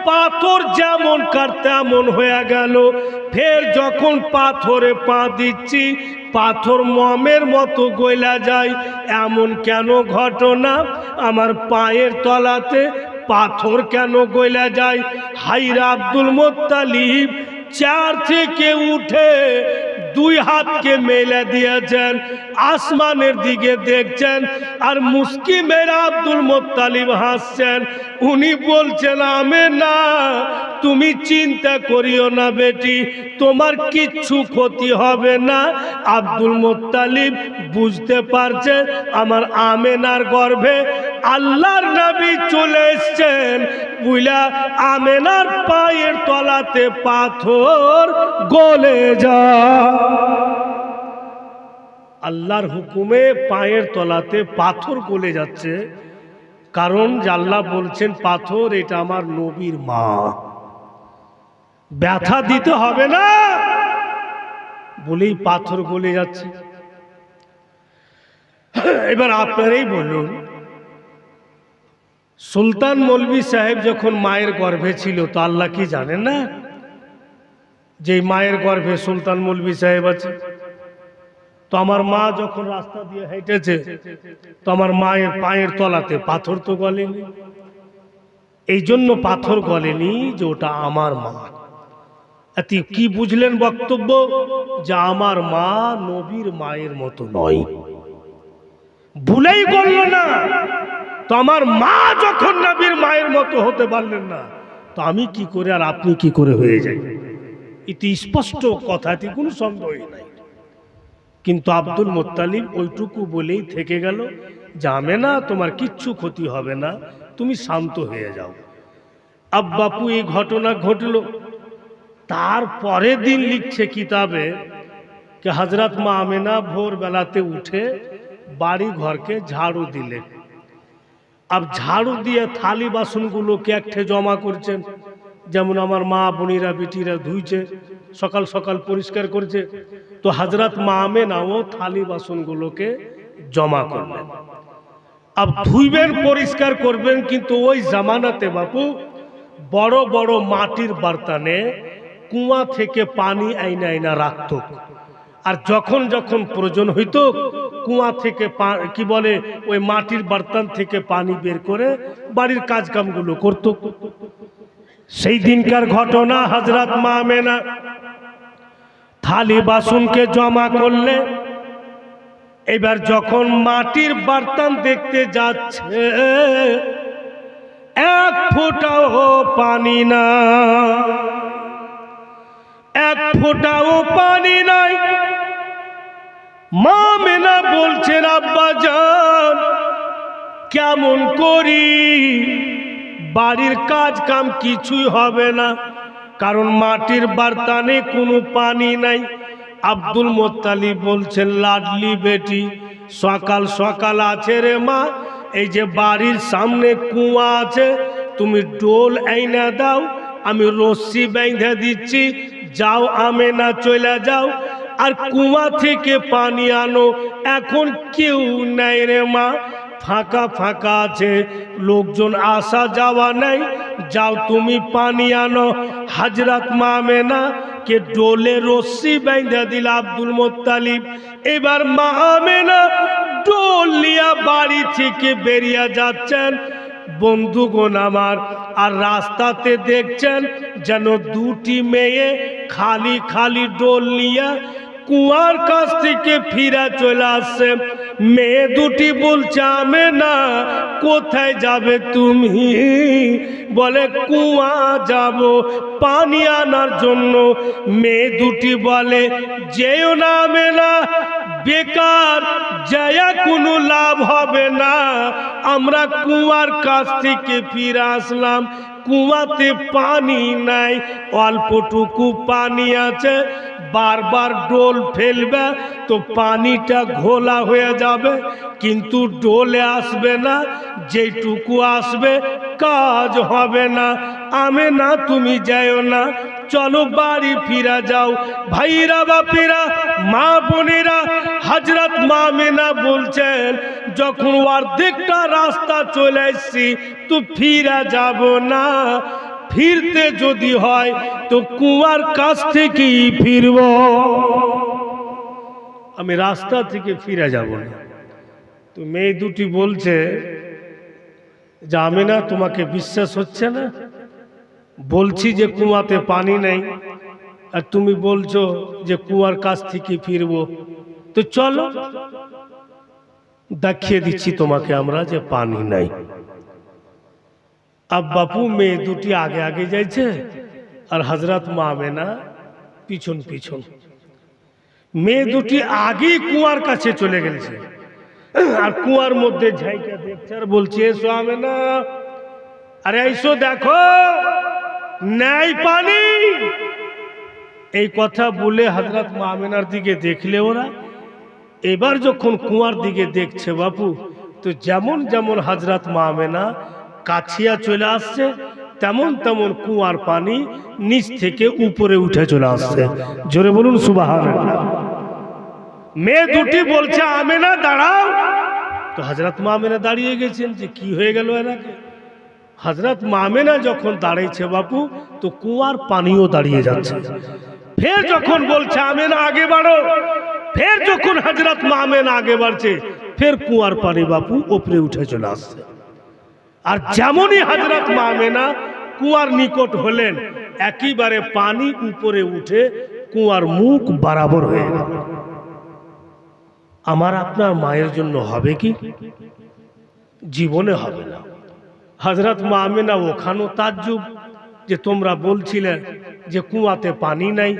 [SPEAKER 2] পাথর যেমন কার তেমন হয়ে গেল। ফের যখন পাথরে পা দিচ্ছি, পাথর মমের মতো গলা যায়। এমন কেন ঘটনা? আমার পায়ের তলাতে পাথর কেন গলা যায়? হাইরা আব্দুল মুত্তালিব চেয়ার থেকে উঠে দুই হাতকে মেলে দিয়েছেন, আসমানের দিকে দেখছেন, আর মুস্কি মেরে আব্দুল মুত্তালিব হাসছেন। উনি বলছেন, আমেনা তুমি চিন্তা করিও না বেটি, তোমার কিচ্ছু ক্ষতি হবে না। আব্দুল মুত্তালিব বুঝতে পারছে আমার আমেনার গর্ভে আল্লাহর নবী চলে এসেছেন, বুঝলা আমেনার পায়ের তলাতে পাথর গলে যায়। আল্লাহর হুকুমে পায়ের তলাতে পাথর গলে যাচ্ছে, কারণ যে আল্লাহ বলছেন পাথর এটা আমার নবীর মা, ব্যথা দিতে হবে না বলেই পাথর গলে যাচ্ছে। এবার আপনারাই বলুন, সুলতান মৌলভী সাহেব যখন মায়ের গর্ভে ছিল, তো আল্লাহ কি জানেন না যে মায়ের গর্ভে সুলতান মৌলভী সাহেব আছে? তো আমার মা যখন রাস্তা দিয়ে হেঁটেছে, তো আমার মায়ের পায়ের তলাতে পাথর তো গলেনি। এই জন্য পাথর গলেনি যে ওটা আমার মা। এতে কি বুঝলেন বক্তব্য? যে আমার মা নবীর মায়ের মতো নয়, ভুলেই গলল না। তো আমার মা যখন নবীর মায়ের মতো হতে পারলেন না, তো আমি কি করে আর আপনি কি করে হয়ে যাই? এটি স্পষ্ট কথা, এতে কোনো সন্দেহই নাই। কিন্তু আব্দুল মুত্তালিব ওইটুকু বলেই থেকে গেল, জামে না তোমার কিচ্ছু ক্ষতি হবে না, তুমি শান্ত হয়ে যাও। আব্বাপু এই ঘটনা ঘটলো। তার পরের দিন লিখছে কিতাবে कि हजरत मा आमिना भोर बेलाते उठे बाड़ी घर के झाड़ू दिले। अब झाड़ू दिए थाली बासनगुलोके एकठे जमा करছেন, যেমন আমার মা বোনেরা বিটিরা ধুইছে, সকাল সকাল পরিষ্কার করছে। তো হযরত মা আমিনাও থালি বাসনগুলোকে জমা করলেন। अब ধুইবেন পরিষ্কার করবেন, কিন্তু ওই জামানাতে বাপু বড় বড় মাটির বর্তনে কুয়া থেকে পানি আইনা আইনা রাখত। আর যখন যখন প্রয়োজন হইতো কুয়া থেকে কি বলে ওই মাটির বর্তন থেকে পানি বের করে বাড়ির কাজ কামগুলো করত। সেই দিনকার ঘটনা, হযরত মা আমিনা থালি বাসনকে জমা করলে, এবার যখন মাটির বর্তন দেখতে যাচ্ছে এক ফোঁটাও পানি না, এক ফোঁটাও পানি নাই। মা আমিনা বলছেন আব্বা জান কেমন করি, বাড়ির কাজ কাম কিছুই হবে না, কারণ মাটির বর্তনে কোনো পানি নাই। আব্দুল মুত্তালিব বলছেন লাডলি বেটি সকাল সকাল আছে রে মা, এই যে বাড়ির সামনে কুয়া আছে, তুমি ডোল আইনা দাও, আমি রশি বেঁধে দিচ্ছি, যাও আমিনা চলে যাও আর কুয়া থেকে পানি আনো। এখন কেউ নাই রে মা, ফাঁকা ফাঁকা আছে, লোকজন আসা যাওয়া নাই, যাও তুমি পানি আনো। হযরত মা আমিনা কে ডোলে রশি বেঁধে দিল আব্দুল মুত্তালিব। এবার মা আমিনা ডোল নিয়ে বাড়ি থেকে বেরিয়ে যাচ্ছেন। বন্ধুগণ আমার, আর রাস্তাতে দেখছেন যেন দুটি মেয়ে খালি খালি ডোল নিয়ে কুয়ার কাছ থেকে ফিরে চলে আসছে। মেয়ে দুটি বলছে আমিনা কোথায় যাবে তুমি? বলে কুয়া যাব পানি আনার জন্য। মেয়ে দুটি বলে যেও না আমিনা, বেকার যায়া কোনো লাভ হবে না, আমরা কুয়ার কাছ থেকে ফিরে আসলাম, কুয়াতে পানি নাই, অল্পটুকু পানি আছে, বারবার ডোল ফেলবে তো পানিটা ঘোলা হয়ে যাবে, কিন্তু ডোলে আসবে না, যেটুকু আসবে কাজ হবে না। আমিনা তুমি যাও না, চলো বাড়ি ফিরা যাও। ভাইরা বাপেরা মা বোনেরা, হযরত মা আমিনা বলছেন যখন অর্ধেকটা রাস্তা চলে এসেছি তো ফিরা যাব না, ফিরতে যদি হয় তো কুয়ার কাছ থেকেই ফিরব, আমি রাস্তা থেকে ফিরে যাব না। তো মেয়ে দুটি বলছে যে আমিনা তোমাকে বিশ্বাস হচ্ছে না, বলছি যে কুয়াতে পানি নেই আর তুমি বলছো যে কুয়ার কাছ থেকে ফিরবো, তো চলো দেখিয়ে দিচ্ছি তোমাকে আমরা যে পানি নাই। আব্বাপু মেয়ে দুটি আগে আগে যাইছে আর হযরত মা আমিনা পিছন পিছন। মেয়ে দুটি আগে কুয়ার কাছে চলে গেছে আর কুয়ার মধ্যে ঝাইকা দেখছে আর বলছে এসো আমিনা, আরে এসো দেখো নাই পানি। এই কথা বলে হযরত মা আমিনার দিকে দেখলে ওরা। এবার যখন কুয়ার দিকে দেখছে বাপু, তো যেমন যেমন হযরত মা আমিনা কাছিয়া চলে আসছে তেমন তেমন কুয়ার পানি নিচ থেকে উপরে উঠে চলে আসছে। জোরে বলুন সুবহানাল্লাহ। মেয়ে দুটি বলছে আমিনা দাঁড়াও। তো হযরত মা আমিনা দাঁড়িয়ে গেছেন যে কি হয়ে গেল এনাকে। হযরত মা আমিনা যখন দাঁড়াইছে বাপু, তো কুয়ার পানিও দাঁড়িয়ে যাচ্ছে। ফের যখন বলছে আমিনা আগে বাড়ো, ফের যখন হযরত মা আমিনা আগে বাড়ছে, ফের কুয়ার পানি বাপু উপরে উঠে চলে আসছে। আর যেমনই হযরত মা আমেনা কুয়ার নিকট হলেন, একেবারে পানি উপরে উঠে কুয়ার মুখ বরাবর হয়ে গেল। আমার আপনার মায়ের জন্য হবে কি? জীবনে হবে না। হযরত মা আমেনা ওখানেও তাজ্জুব, যে তোমরা বলছিলে যে কুয়াতে পানি নাই,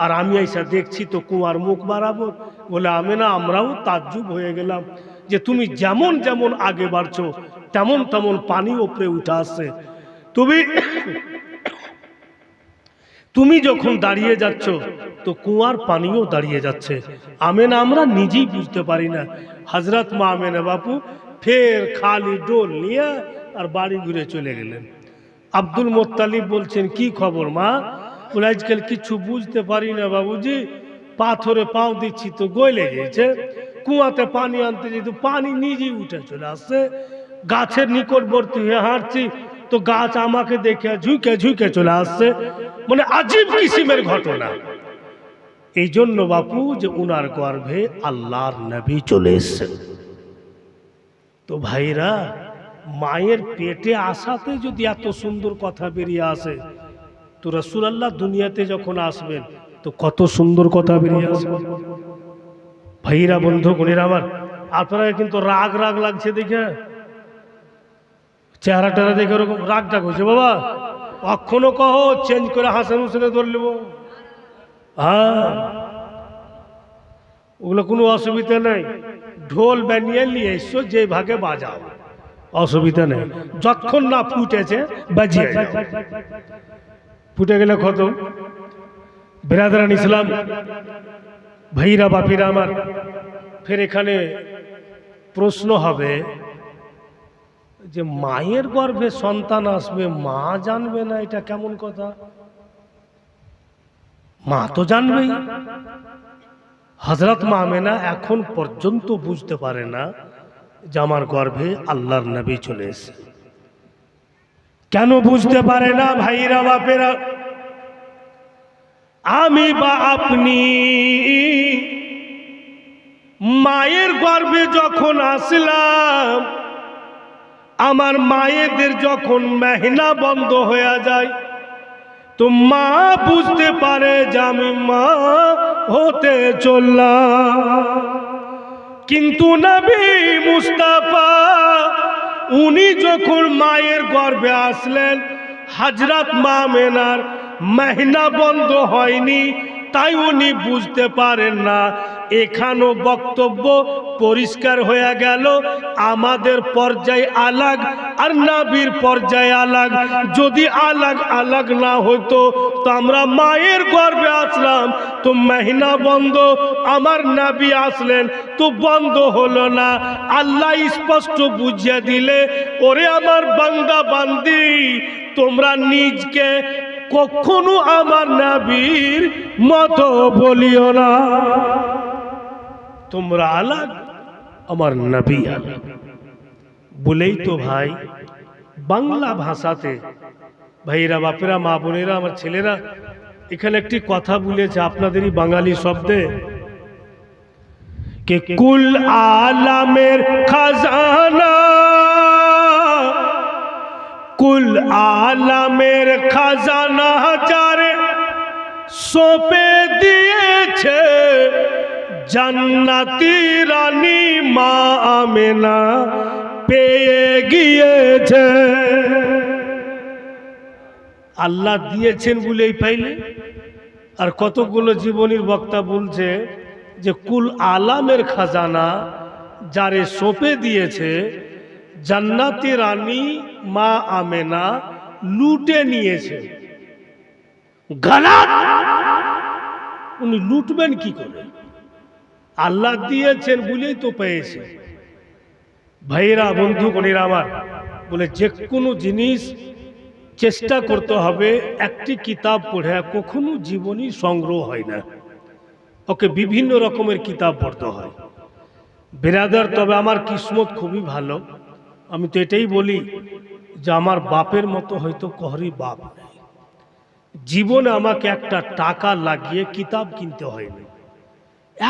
[SPEAKER 2] আর আমি এসে দেখছি তো কুয়ার মুখ বরাবর। বলে আমেনা, আমরাও তাজ্জুব হয়ে গেলাম যে তুমি যেমন যেমন আগে বাড়ছো তেমন তেমন পানি উপরে উঠে আসছে। তুমি যখন দাঁড়িয়ে যাচ্ছ তো কুয়ার পানিও দাঁড়িয়ে যাচ্ছে। আমেনা আমরা নিজেই বুঝতে পারি না। হযরত মা আমেনা বাপু ফের খালি ডোল নিয়ে আর বাড়ি ঘুরে চলে গেলেন। আব্দুল মোত্তালিব বলছেন, কি খবর মা? বলে আজকাল কিছু বুঝতে পারি না বাবুজি, পাথরে পাও দিচ্ছি তো গলে গেছে, কুয়াতে পানি আনতে যেহেতু পানি নিজেই উঠে চলে আসছে, গাছের নিকটবর্তী হয়ে হাঁটছি তো গাছ আমাকে দেখে ঝুঁকে ঝুঁকে চলে আসছে। মানে আজীব কিসিমের ঘটনা। এই জন্য বাপু যে উনার গর্ভে আল্লাহর নবী চলে এসেছেন। তো ভাইরা, মায়ের পেটে আসাতে যদি এত সুন্দর কথা বেরিয়ে আসে, তো রাসূলুল্লাহ দুনিয়াতে যখন আসবেন তো কত সুন্দর কথা বেরিয়ে আসবে। ভাইরা, বন্ধু বোনেরা আমার, আপনারা কিন্তু রাগ রাগ লাগছে দেখে, চেহারা টেরা দেখে ওরকম রাগ ডাক হয়েছে। বাবা কখনো কহ চেঞ্জ করে হাসান হুসেনে ধরে নেব। হ্যাঁ, ওগুলো কোনো অসুবিধা নেই। ঢোল বানিয়ে নিয়ে এসো, যে ভাগে বাজাও, অসুবিধা নেই। যতক্ষণ না ফুটেছে বাজিয়ে যাও। ফুটে গেলে খতম। বিরাদরান ইসলাম, ভাইরা বাপিরা আমার, ফের এখানে প্রশ্ন হবে যে মায়ের গর্ভে সন্তান আসবে, মা জানবে না, এটা কেমন কথা? মা তো জানবেই। হযরত মা আমেনা এখন পর্যন্ত বুঝতে পারে না যে আমার গর্ভে আল্লাহর নবী চলে এসেছে। কেন বুঝতে পারে না ভাইরা বাপেরা? আমি বা আপনি মায়ের গর্ভে যখন আসলাম, আমার মায়েদের যখন মেহনা বন্ধ হয়ে যায় তো মা বুঝতে পারে যে আমি মা হতে চললাম। কিন্তু নবী মুস্তাফা উনি যখন মায়ের গর্ভে আসলেন, হযরত মা আমেনার মেহনা বন্ধ হয়নি, তাই উনি বুঝতে পারেন না। এখানেও বক্তব্য পরিষ্কার হয়ে গেল, আমাদের পর্যায় আলাগ আর নবীর পর্যায় আলাগ। যদি আলাগ আলাগ না হতো তো আমরা মায়ের গর্ভে আসলাম তো মেহনা বন্ধ, আমার নবী আসলেন তো বন্ধ হলো না। আল্লাহ স্পষ্ট বুঝিয়ে দিলে, ওরে আমার বান্দা বান্দি, তোমরা নিজকে কখনো আমার নবীর মতো বলিও না। তোমরা আলাগ, আমার নবী আলাগ। বলেই তো ভাই বাংলা ভাষাতে, ভাইরা বাপেরা মা বোনেরা আমার ছেলেরা, এখানে একটি কথা বলেছে আপনাদেরই বাঙালি শব্দে, কে কুল আলামের খাজানা, কুল আলামের খাজানা যারে সঁপে দিয়েছে জান্নাতি রানী মা আমেনা পেয়ে গিয়েছে। আল্লাহ দিয়েছেন বলেই পাইলে। আর কতগুলো জীবনীর বক্তা বলছে যে কুল আলামের খাজানা যারে সঁপে দিয়েছে জান্নাতি রানী মা আমেনা লুটে নিয়েছে। গালাত! উনি লুটবেন কি করে? আল্লাহ দিয়েছেন বলেই তো পেয়েছে। ভাইরা বন্ধু বোনেরা আমার, বলে যে কোনো জিনিস চেষ্টা করতে হবে। একটি কিতাব পড়ে কখনো জীবনী সংগ্রহ হয় না, ওকে বিভিন্ন রকমের কিতাব পড়তে হয়। বেরাদার, তবে আমার কিসমত খুবই ভালো। আমি তো এটাই বলি যে আমার বাপের মতো হয়তো কহরি বাপ নেই। জীবনে আমাকে একটা টাকা লাগিয়ে কিতাব কিনতে হয়নি।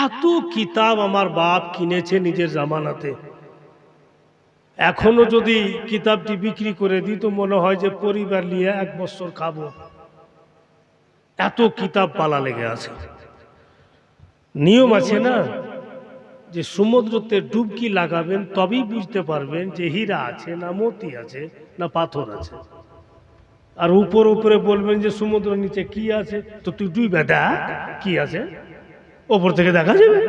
[SPEAKER 2] এত কিতাব আমার বাপ কিনেছে নিজের জামানাতে। এখনো যদি কিতাবটি বিক্রি করে দিই তো মনে হয় যে পরিবার নিয়ে 1 বছর খাবো, এত কিতাব পালা লেগে আছে। নিয়ম আছে না যে সমুদ্রতে ডুবকি লাগাবেন তবেই বুঝতে পারবেন যে হীরা আছে না মতি আছে না পাথর আছে। আর উপরে বলবেন যে সমুদ্র নিচে কি আছে, তো তুই ডুবে দেখ কি আছে, ওপর থেকে দেখা যাবে।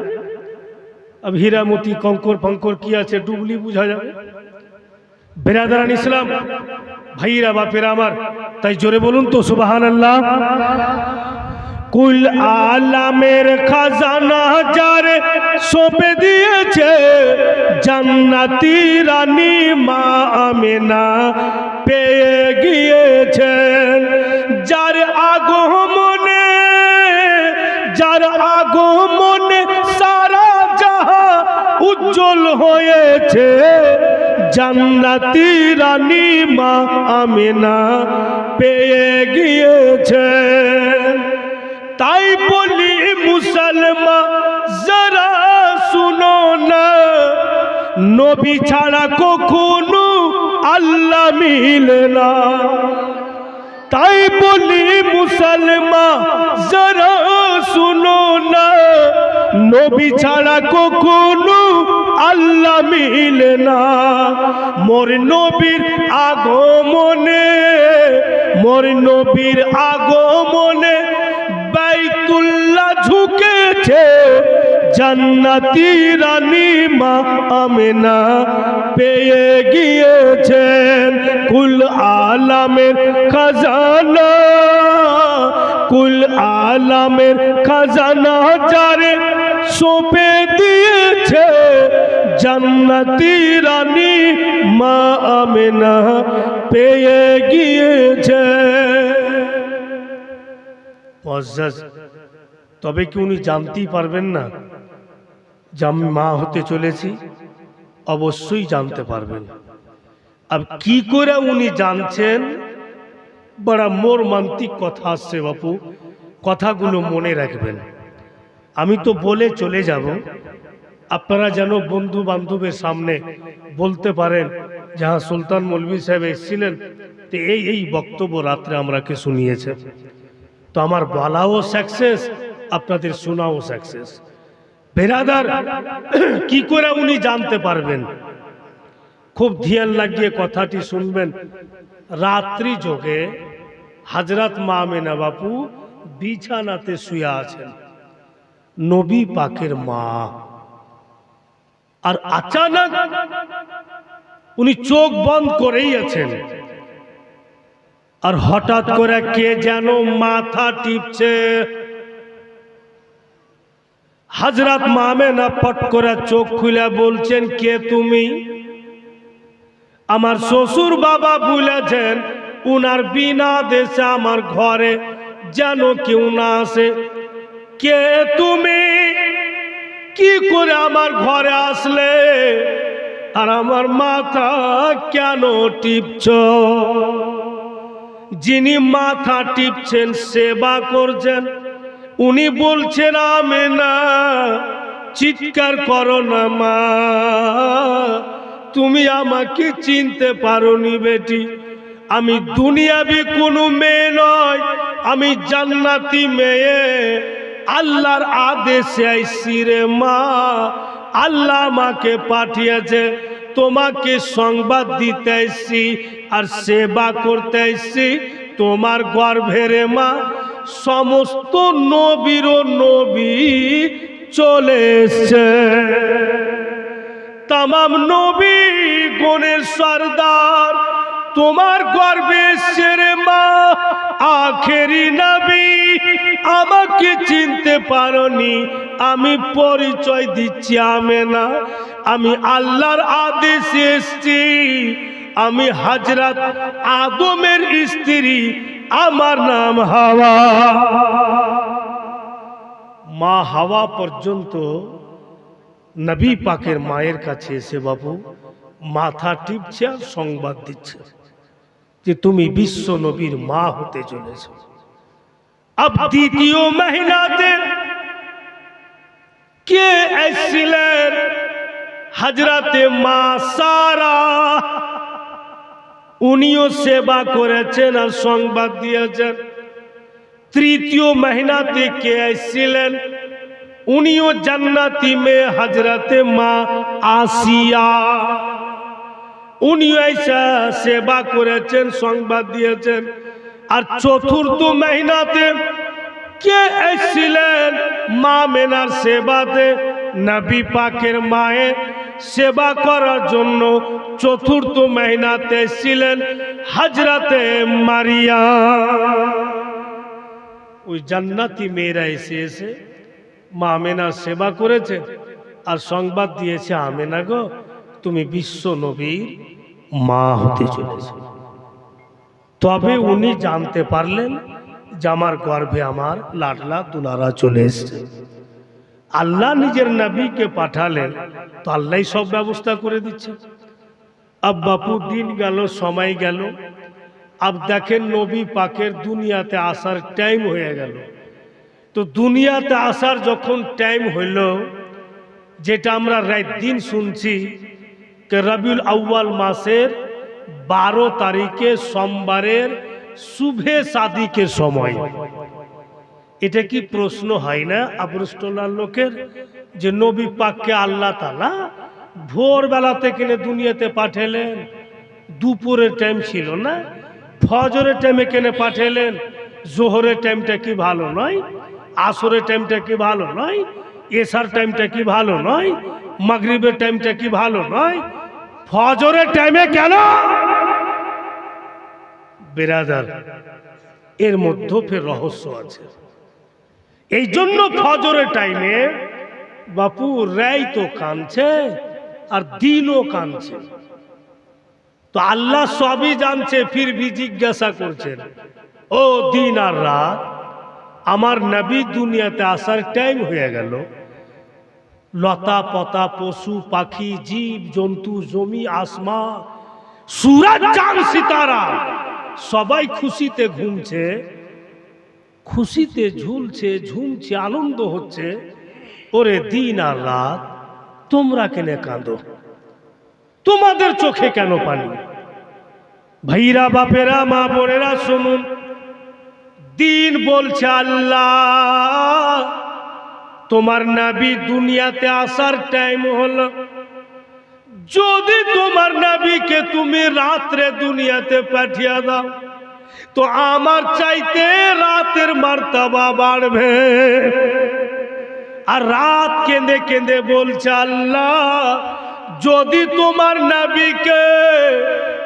[SPEAKER 2] अब हीरा मोती कंकर फंकर की आछे डुबली बुझा जाबे। बेरादारान इस्लाम भाईरा बापेरा आमार ताई जोरे बोलुन तो सुबहानाल्लाह। कुल आलामेर खजाना जारे सौंपे दिएछे জান্নাতি রানী মা আমেনা পেয়ে গিয়েছেন। যার আগমনে সারা জাহান উজ্জ্বল হয়েছে, জান্নাতি রানী মা আমেনা পেয়ে গিয়েছেন। তাই বলি মুসলমান যারা শুনো না, নবী ছাড়া কখনো আল্লাহ মিলে না। তাই বলি মুসলমান যারা শুনো না, নবী ছাড়া কখনো আল্লাহ মিলে না। মোর নবীর আগমনে বাইতুল্লাহ ঝুঁকেছে, জান্নাতি রানী মা আমেনা পেয়ে গিয়েছেন। কুল আলামের খাজানা, কুল আলামের খাজানা যারে সঁপে দিয়েছে, জান্নাতি রানী মা আমেনা পেয়ে গিয়েছে। তবে কি উনি জানতেই পারবেন না যে আমি মা হতে চলেছি? অবশ্যই জানতে পারবেন। আর কি করে উনি জানছেন? বড় মর্মান্তিক কথা আসছে বাপু, কথাগুলো মনে রাখবেন। আমি তো বলে চলে যাব, আপনারা যেন বন্ধু বান্ধবের সামনে বলতে পারেন যে হ্যাঁ সুলতান মৌলভী সাহেব এসেছিলেন, তো এই বক্তব্য রাত্রে আমরাকে শুনিয়েছে। তো আমার বলাও সাকসেস, আপনাদের শোনাও সাকসেস। বেরাদার, কি করে উনি জানতে পারবেন? খুব ধ্যান লাগিয়ে কথাটি শুনবেন। রাত্রি যোগে হযরত মা আমেনা বাপু বিছানাতে শুয়ে আছেন, নবী পাকের মা। আর আচানক উনি চোখ বন্ধ করেই আছেন, আর হঠাৎ করে কে যেন মাথা টিপছে। হযরত মা আমেনা পট করে চোখ খুলে বলছেন, কে তুমি? আমার শ্বশুর বাবা বলেছেন উনার বিনা দেশে আমার ঘরে যেন কেউ না আসে। কে তুমি? কি করে আমার ঘরে আসলে? আর আমার মাথা কেন টিপছ? যিনি মাথা টিপছেন সেবা করছেন, উনি বলছেন আমেনা চিৎকার করো না মা, তুমি আমাকে চিনতে পারোনি বেটি। আমি দুনিয়াবি কোনো মেয়ে নয়, আমি জান্নাতি মেয়ে। আল্লাহর আদেশে আইছি রে মা, আল্লাহ আমাকে পাঠিয়েছে, তোমাকে সংবাদ দিতে আইছি আর সেবা করতে আইছি তোমার গর্ভের মা। সমস্ত নবীর নবী চলে এসছে, तमाम नबी गुणेर सरदार तुम्हार गर्भे सेरे मा आखेरी नबी आमाके चिनते पारोनी आमी परिचय दिচ্ছি आमेना आमी आल्लाहर आदेशे एসেছি आमी हजरत आदमेर स्त्री आमार नाम हावा मा हावा पर्यन्त नबी पाकेर मायेर काछे एसे बाबू माथा टिपछे आर संबाद दिच्छे जे तुमी विश्व नबीर मा होते चलेछो। अब द्वितीय महीनाते के एसेছিলেন হযরতে মা সারা উনিও সেবা করেছেন আর সংবাদ দিয়েছেন। তৃতীয় মহিনাতে কে এসেছিলেন? উনিও জান্নাতি মেয়ে হযরতে মা আসিয়া, উনিও এসে সেবা করেছেন, সংবাদ দিয়েছেন। আর চতুর্থ মহিনাতে কে এসেছিলেন মা মেনার সেবাতে? নবী পাকের মায়ের সেবা করার জন্য চতুর্থ মহিনাতে এসেছিলেন হযরতে মারিয়াম। ওই জান্নাতি মেয়েরা এসে মা আমেনার সেবা করেছে আর সংবাদ দিয়েছে, আমেনা গো, তুমি বিশ্ব নবীর মা হতে চলেছে। তবে উনি জানতে পারলেন যে আমার গর্ভে আমার লাডলা দুলারা চলে এসছে। আল্লাহ নিজের নবীকে পাঠালেন, তো আল্লাহ সব ব্যবস্থা করে দিচ্ছে। আব বাপু দিন গেল, সময় গেল, আব দেখেন নবী পাকের দুনিয়াতে আসার টাইম হয়ে গেল। তো দুনিয়াতে আসার যখন টাইম হইল, যেটা আমরা রাত দিন শুনছি যে রবিউল আউয়াল মাসের 12 তারিখে সোমবারের শুভে সাদিকের সময়। এটা কি প্রশ্ন হয় না আবরুষ্টলার লোকের যে নবী পাককে আল্লাহ তাআলা ভোরবেলা থেকে দুনিয়াতে পাঠালেন? দুপুরের টাইম ছিল না? ফজরের টাইমে কেন পাঠালেন? জোহরের টাইমটা কি ভালো নয়? আসরের টাইমটা কি ভালো নয়? এশার টাইমটা কি ভালো নয়? মাগরিবের টাইমটা কি ভালো নয়? ফজরের টাইমে কেন? বেরাদার, এর মধ্যে ফের রহস্য আছে। এই জন্য ফজরের টাইমে বাপু রাই তো কাঁদছে আর দিনও কাঁদছে। তো আল্লাহ সবই জানছে, ফির ভি জিজ্ঞাসা করছেন, ও দিন আর রাত, আমার নবী দুনিয়াতে আসার টাইম হয়ে গেল। লতা পাতা, পশু পাখি, জীব জন্তু, জমি আসমা, সূরজ চাঁদ সিতারা সবাই খুশিতে ঘুমছে, খুশিতে ঝুলছে, ঝুমছে, আনন্দ হচ্ছে। ওরে দিন আর রাত, তোমরা কেন কাঁদো? তোমাদের চোখে কেন পানি? ভাইরা, বাপেরা, মা বোনেরা শুনুন, দিন বলছে আল্লাহ তোমার নবী দুনিয়াতে আসার টাইম হলো। যদি তোমার নবীকে তুমি রাত্রে দুনিয়াতে পাঠিয়ে দাও তো আমার চাইতে রাতের মার্তবা বাড়বে। আর রাত কেঁদে কেঁদে বলছে আল্লাহ যদি তোমার নবীকে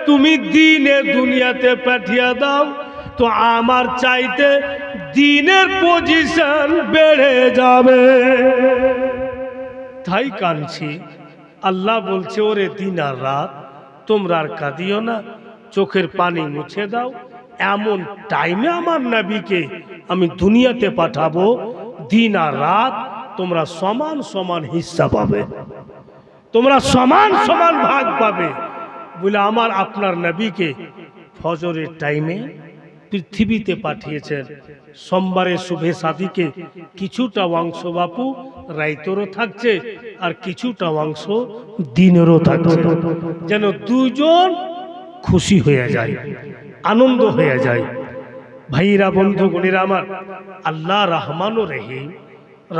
[SPEAKER 2] তুমি দিনে দুনিয়াতে পাঠিয়ে দাও তো আমার চাইতে দিনের পজিশন বেড়ে যাবে। তাই কাঁদছি। আল্লাহ বলছে ওরে দিন আর রাত তোমরা আর কাঁদিও না, চোখের পানি মুছে দাও। এমন টাইমে আমার নবীকে আমি দুনিয়াতে পাঠাবো, দিন আর রাত তোমরা সমান সমান হিস্সা পাবে, তোমরা সমান সমান ভাগ পাবে। বলে আমার আপনার নবীকে ফজরের টাইমে পৃথিবীতে পাঠিয়েছেন। সোমবারে শুভে সাদিকে কিছুটা অংশ বাপু রাইতেরও থাকছে আর কিছুটা অংশ দিনেরও থাকছে, যেন দুজন খুশি হয়ে যায়, আনন্দ হয়ে যায়। ভাইরা, বন্ধুগণেরা আমার, আল্লাহ রহমান ও রহিম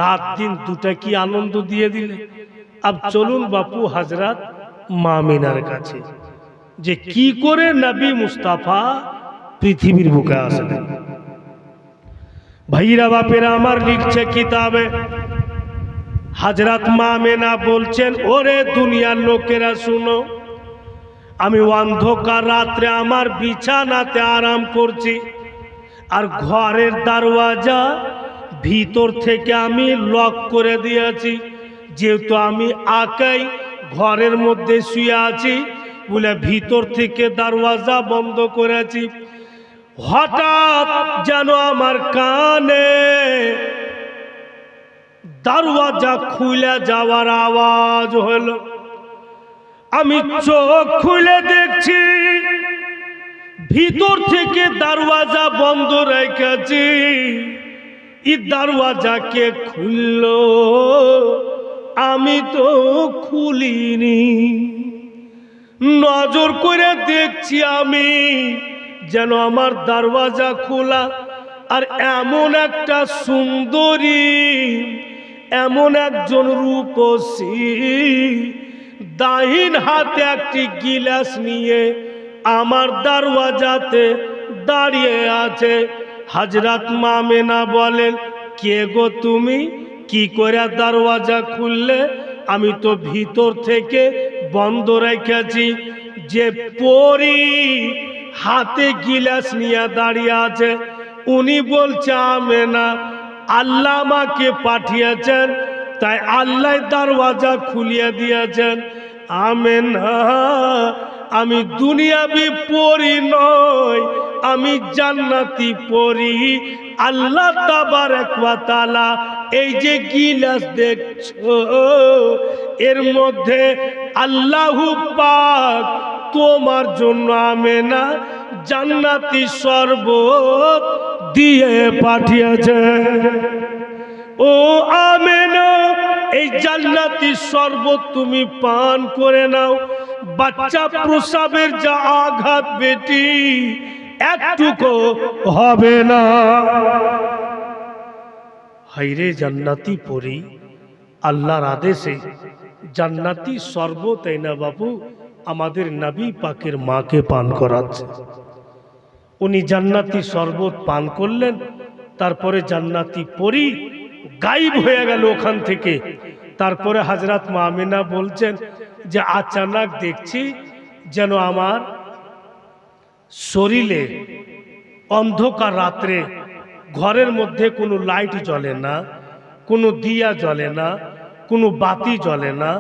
[SPEAKER 2] রাত দিন দুটা কি আনন্দ দিয়ে দিলে। আব চলুন বাপু হযরত মা আমিনার কাছে, যে কি করে নবী মুস্তাফা পৃথিবীর বুকে আসলেন। ভাইরা, বাপেরা আমার, লিখছে কিতাবে হযরত মা আমিনা বলছেন, ওরে দুনিয়ার লোকেরা শুনো, আমি অন্ধকার রাত্রে আমার বিছানাতে আরাম করছি আর ঘরের দরওয়াজা ভিতর থেকে আমি লক করে দিয়েছি, যেহেতু আমি একাই ঘরের মধ্যে শুয়ে আছি বলে ভিতর থেকে দরওয়াজা বন্ধ করেছি। হঠাৎ যেন আমার কানে দরওয়াজা খুলে যাওয়ার আওয়াজ হলো। আমি চোখ খুলে দেখছি ভিতর থেকে দরওয়াজা বন্ধ রেখেছি। এই দরওয়াজা কে খুললো? আমি তো খুলিনি। নজর করে দেখছি আমি যেন আমার দরওয়াজা খোলা, আর এমন একটা সুন্দরী, এমন একজন রূপসী দাহিন হাতে একটি গিলাস নিয়ে আমার দরওয়াজাতে দাঁড়িয়ে আছে। হযরত মা আমেনা বলেন, কে গো তুমি, কি করে দরওয়াজা খুললে? আমি তো ভিতর থেকে বন্ধ রেখেছি। যে পরী হাতে গিলাস নিয়ে দাঁড়িয়ে আছে উনি বলছে, আমেনা, আল্লাহ আমাকে পাঠিয়েছেন, তাই আল্লাহ দরওয়াজা খুলিয়ে দিয়েছেন। আমেনা, আমি দুনিয়াবি পরী নই, আমি জান্নাতি পরী। আল্লাহ তাবারক ওয়া তাআলা এই যে গিলাস দেখছো এর মধ্যে আল্লাহু পাক তোমার জন্য আমেনা জান্নাতি শরবত দিয়ে পাঠিয়েছে। ও আমেনা, এই জান্নাতি শরবত তুমি পান করে নাও। বাচ্চা প্রসবের যা আঘাত বেটি একটুকু হবে না। হায়রে জান্নাতি পরী, আল্লাহর আদেশে জান্নাতি শরবত না বাবু আমাদের নবী পাকের মাকে পান করাচ্ছে। উনি জান্নাতি শরবত পান করলেন, তারপরে জান্নাতি পরী গায়েব হয়ে গেল ওখান থেকে। তারপরে হযরত মা আমেনা বলছেন যে আচানক দেখছি যেন আমার শরীরে অন্ধকার রাত্রে ঘরের মধ্যে কোনো লাইট জ্বলে না, কোনো দিয়া জ্বলে না, কোনো বাতি জ্বলে না।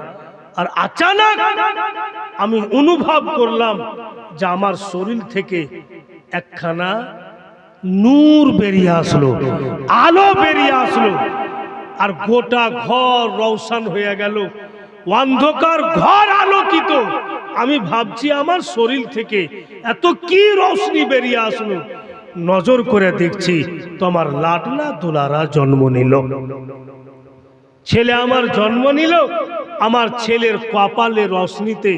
[SPEAKER 2] আর আচানক আমি অনুভব করলাম যে আমার শরীর থেকে একখানা নূর বেরিয়ে আসলো, আলো বেরিয়ে আসলো, আর গোটা ঘর রৌশন হয়ে গেল। অন্ধকার ঘর আলোকিত। আমি ভাবছি আমার শরীর থেকে এত কি রৌশনি বেরিয়ে আসলো। নজর করে দেখছি তোমার লাডলা দুলারা জন্ম নিল, ছেলে আমার জন্ম নিল। আমার ছেলের কপালে রশ্মিতে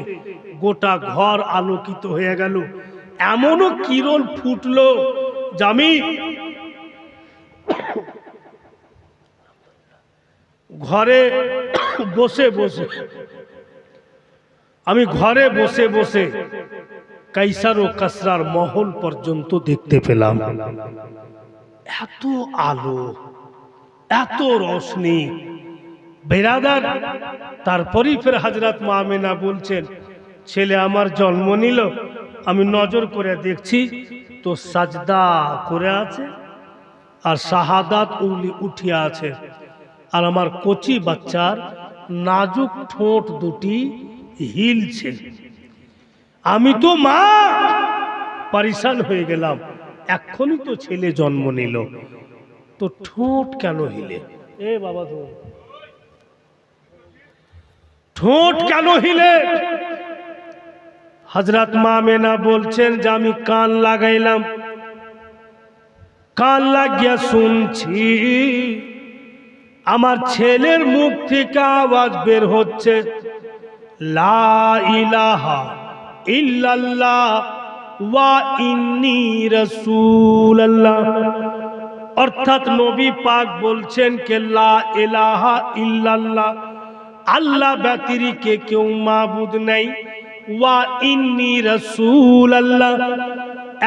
[SPEAKER 2] গোটা ঘর আলোকিত হয়ে গেল। এমনও কিরণ ফুটলো যে আমি ঘরে বসে বসে কাইসার ও কাসরার মহল পর্যন্ত দেখতে পেলাম। এত আলো, এত রোশনি বেরাদার। তারপরেই ফের হযরত মা আমেনা বলছেন, ছেলে আমার জন্ম নিল, আমি নজর করে দেখছি তো সাজদা করে আছে আর শাহাদাত উংলি উঠিয়া আছে, আর আমার কচি বাচ্চার নাজুক ঠোঁট দুটি হিলছে। আমি তো মা পরেশান হয়ে গেলাম, এক্ষুনি তো ছেলে জন্ম নিল, তো ঠোঁট কেন হিলে? এ বাবা, তো ঠোঁট কেন হিলে? হযরত মা আমেনা বলছেন যে আমি কান লাগাইলাম, কান লাগিয়া শুনছি আমার ছেলের মুখ থেকে আওয়াজ বের হচ্ছে, লা ইলাহা ইল্লাল্লাহ ওয়া ইন্নী রাসূলুল্লাহ। অর্থাৎ নবী পাক বলছেন কে লা ইলাহা ইল্লাল্লাহ, আল্লাহ ব্যতিরেকে কেউ মাবুদ নাই, ওয়া ইন্নী রাসূলুল্লাহ,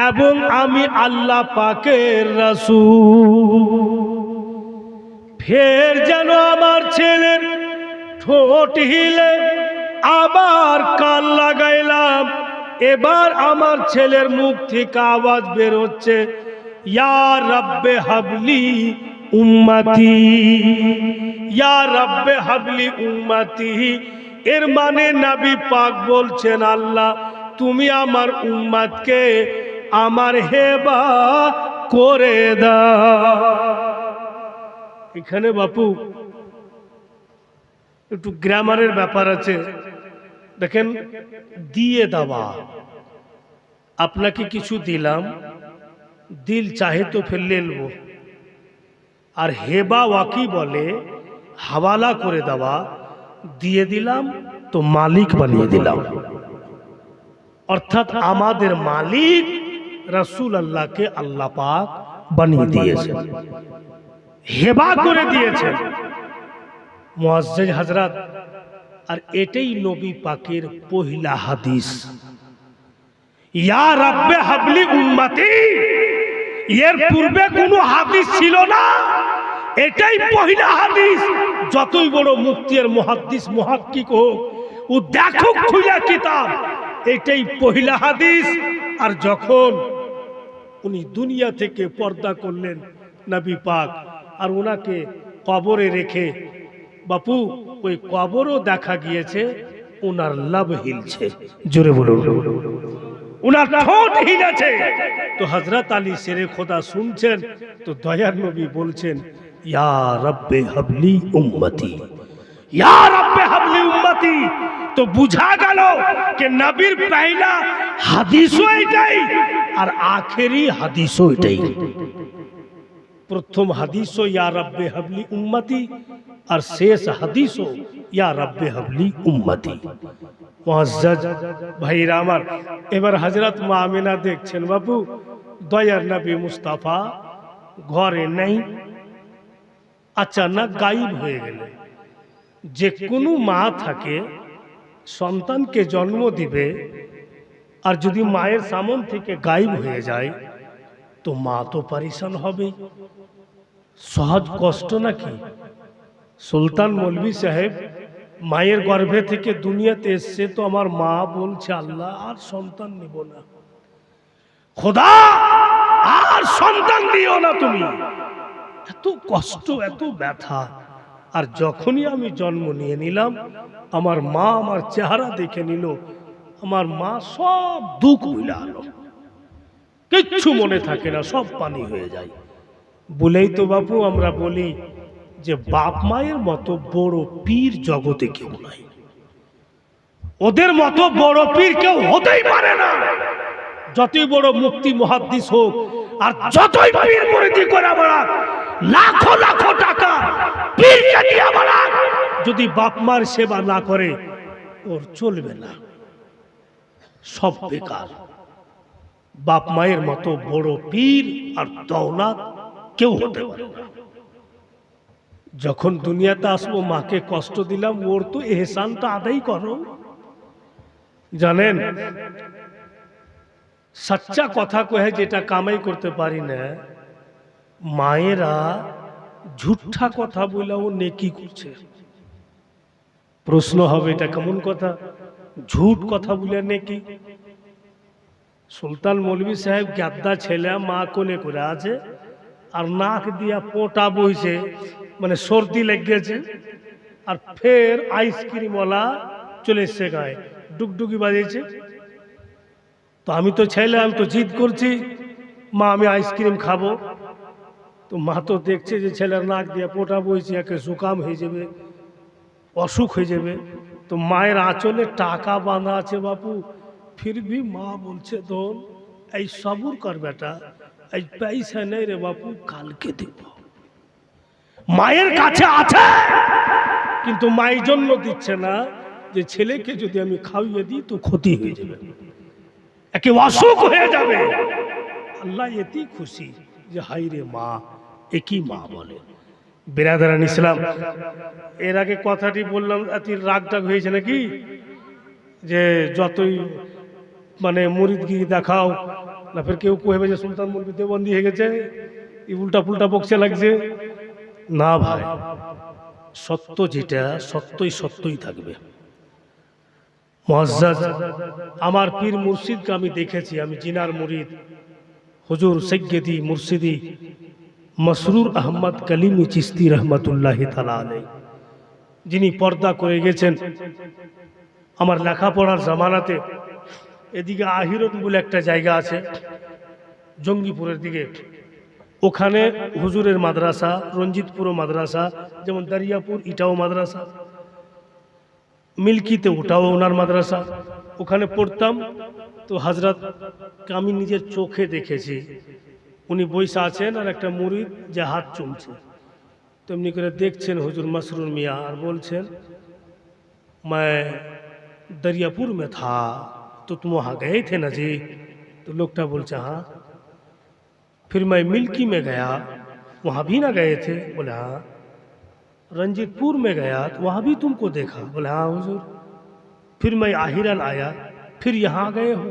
[SPEAKER 2] এবং আমি আল্লাহ পাকের রাসূল। ফের যেন আমার ছেলের ঠোঁট হিলে, আবার কান লাগাইলাম, এবার আমার ছেলের মুখ থেকে আওয়াজ বের হচ্ছে, ইয়া রাব্বে হাবলি উম্মতি, ইয়া রাব্বে হাবলি উম্মতি। এর মানে নবী পাক বলছেন, আল্লাহ তুমি আমার উম্মতকে আমার হেবা করে দাও। এখানে বাপু একটু গ্রামারের ব্যাপার আছে। দেখেন, দিয়ে দেওয়া, আপনাকে কিছু দিলাম, দিল চাহে তো ফের লে নেব। আর হেবা ওয়াকি বলে হাওয়ালা করে দেওয়া, দিয়ে দিলাম তো মালিক বানিয়ে দিলাম। অর্থাৎ আমাদের মালিক রাসূল আল্লাহকে আল্লাহ পাক বানিয়ে দিয়েছেন, হেবা করে দিয়েছেন মুআজ্জিজ হযরত। আর এটাই নবী পাকের পহিলা হাদিস, ইয়া রাব্বে হাবলি উম্মতি। এর পূর্বে কোনো হাদিস ছিল না, এটাই পহিলা হাদিস। যতই বড় মুফতি আর মুহাদ্দিস মুহাক্কিক হোক, ও দেখুক খুলে কিতাব, এটাই পহিলা হাদিস। আর যখন উনি দুনিয়া থেকে পর্দা করলেন নবী পাক, আর ওনাকে কবরে রেখে, বাপু ওই কবরও দেখা গিয়েছে ওনার লাভ হিলছে, জোরে বলুন, ওনার ঠোঁট হিলেছে। তো হযরত আলী শেরে খোদা শুনছেন, তো দয়ার নবী বলছেন, ইয়া রব্বে হাবলি উম্মতি, ইয়া রব্বে হাবলি উম্মতি। তো বুঝা গেল যে নবীর পহলা হাদিসও এটাই, আর আখেরি হাদিসও এটাই। প্রথম হাদিসও ইয়া রব্বে হাবলি উম্মতি, আর শেষ হাদিসও ইয়া রব্বে হাবলি উম্মতি। মুআজ্জাজ ভাইরা আমার, এবার হযরত মা আমিনা দেখছেন, বাবু দয়ার নবী মুস্তাফা ঘরে নেই, আচানক গায়েব হয়ে গেলেন। যে কোনো মা থাকে, সন্তানকে জন্ম দিবে, আর যদি মায়ের সামন থেকে গায়েব হয়ে যায়, তো মা তো পরেশান হবে। সহজ কষ্ট নাকি? সুলতান মৌলভী সাহেব মায়ের গর্ভে থেকে দুনিয়াতে এসছে, তো আমার মা বলছে, আল্লাহ আর সন্তান নিব না, খোদা আর সন্তান দিও না তুমি। এত কষ্ট, এত ব্যথা। আর যখনই আমি জন্ম নিয়ে নিলাম, আমার মা আমার চেহারা দেখে নিল, আমার মা সব দুঃখ ভুলে আলো, কিচ্ছু মনে থাকে না, সব পানি হয়ে যায়। বলেই তো বাপু আমরা বলি যে বাপ মায়ের মতো বড় পীর জগতে কেউ নাই, ওদের মতো বড় পীর কেউ হতেই পারে না। যতই বড় মুফতি মুহাদ্দিস হোক, আর যতই পীর মুরিদি করে বেড়াক, লাখো লাখো টাকা পীরকে দিয়ে বেড়াক, যদি বাপ মার সেবা না করে ওর চলবে না, সব বেকার। বাপ মায়ের মতো বড় পীর আর দৌলত কেউ হতে পারে না। যখন দুনিয়াতে আসবো, মাকে কষ্ট দিলাম, ওর তো এহসানটা আদায় করো। জানেন, সচ্চা কথা কহে যেটা কামাই করতে পারি না, মায়েরা ঝুঠা কথা বলে ও নেকি করছে। প্রশ্ন হবে, এটা কেমন কথা? ঝুট কথা বলে নেকি? সুলতান মৌলভী সাহেব গাদ্দা ছেলে, মা কোলে করে আছে, আর নাক দিয়া পোটা বইছে, মানে সর্দি লেগেছে, আর ফের আইসক্রিমওয়ালা চলে এসছে গায়ে, ডুগডুগি বাজিয়েছে। তো আমি তো ছেলে, আমি তো জিদ করছি, মা আমি আইসক্রিম খাবো। তো মা তো দেখছে যে ছেলের নাক দিয়ে পোটা বইছে, একে জুকাম হয়ে যাবে, অসুখ হয়ে যাবে। তো মায়ের আঁচলে টাকা বাঁধা আছে বাপু, ফির ভি মা বলছে, দোন এই সবুর কর বেটা, এই পয়সা নেই রে বাপু, কালকে দেব। মায়ের কাছে আছে, কিন্তু মায়ের জন্য দিচ্ছে না, যে ছেলেকে যদি আমি খাইয়ে দিই তো ক্ষতি হয়ে যাবে, একে অসুখ হয়ে যাবে। আল্লাহ এতেই খুশি যে হাই রে মা, একই মা বলে। বিরাদারান ইসলাম, এর আগে কথাটি বললাম, এত রাগ টাগ হয়েছে নাকি? যে যতই মানে মুরিদগিরি দেখাও না, ফের কেউ কহেবে যে সুলতান মৌলভী দেওবন্দি হয়ে গেছে, উল্টা পুল্টা বকছে লাগছে না। ভাই, সত্য যেটা সত্যই সত্যই থাকবে। মুআজ্জাজ, আমার পীর মুর্শিদকে আমি দেখেছি, আমি জিনার মুরিদ হুজুর সৈয়দি মুর্শিদি মসরুর আহমদ কলিমি চিস্তি রহমতুল্লাহি তাআলা আলাইহি, যিনি পর্দা করে গেছেন। আমার লেখাপড়ার জামানাতে এদিকে আহিরত বলে একটা জায়গা আছে জঙ্গিপুরের দিকে, ওখানে হুজুরের মাদ্রাসা, রঞ্জিতপুরও মাদ্রাসা, যেমন দরিয়াপুর এটাও মাদ্রাসা, মিল্কিতে ওটাও ওনার মাদ্রাসা, ওখানে পড়তাম। তো হযরতকে আমি নিজের চোখে দেখেছি, উনি বসে আছেন আর একটা মুরিদ যে হাত চুমছে, তেমনি করে দেখছেন হুজুর মসরুর মিয়া, আর বলছেন मैं दरियापुर में था, तो तुम वहाँ गए थे ना जी? तो लोगटा बोलছে हाँ। फिर मैं मिल्की में गया, वहाँ भी ना गए थे? बोले हाँ। रंजीतपुर में गया तो वहाँ भी तुमको देखा? बोले हाँ हुजूर। फिर मैं आहिरन आया, फिर यहाँ गए हो?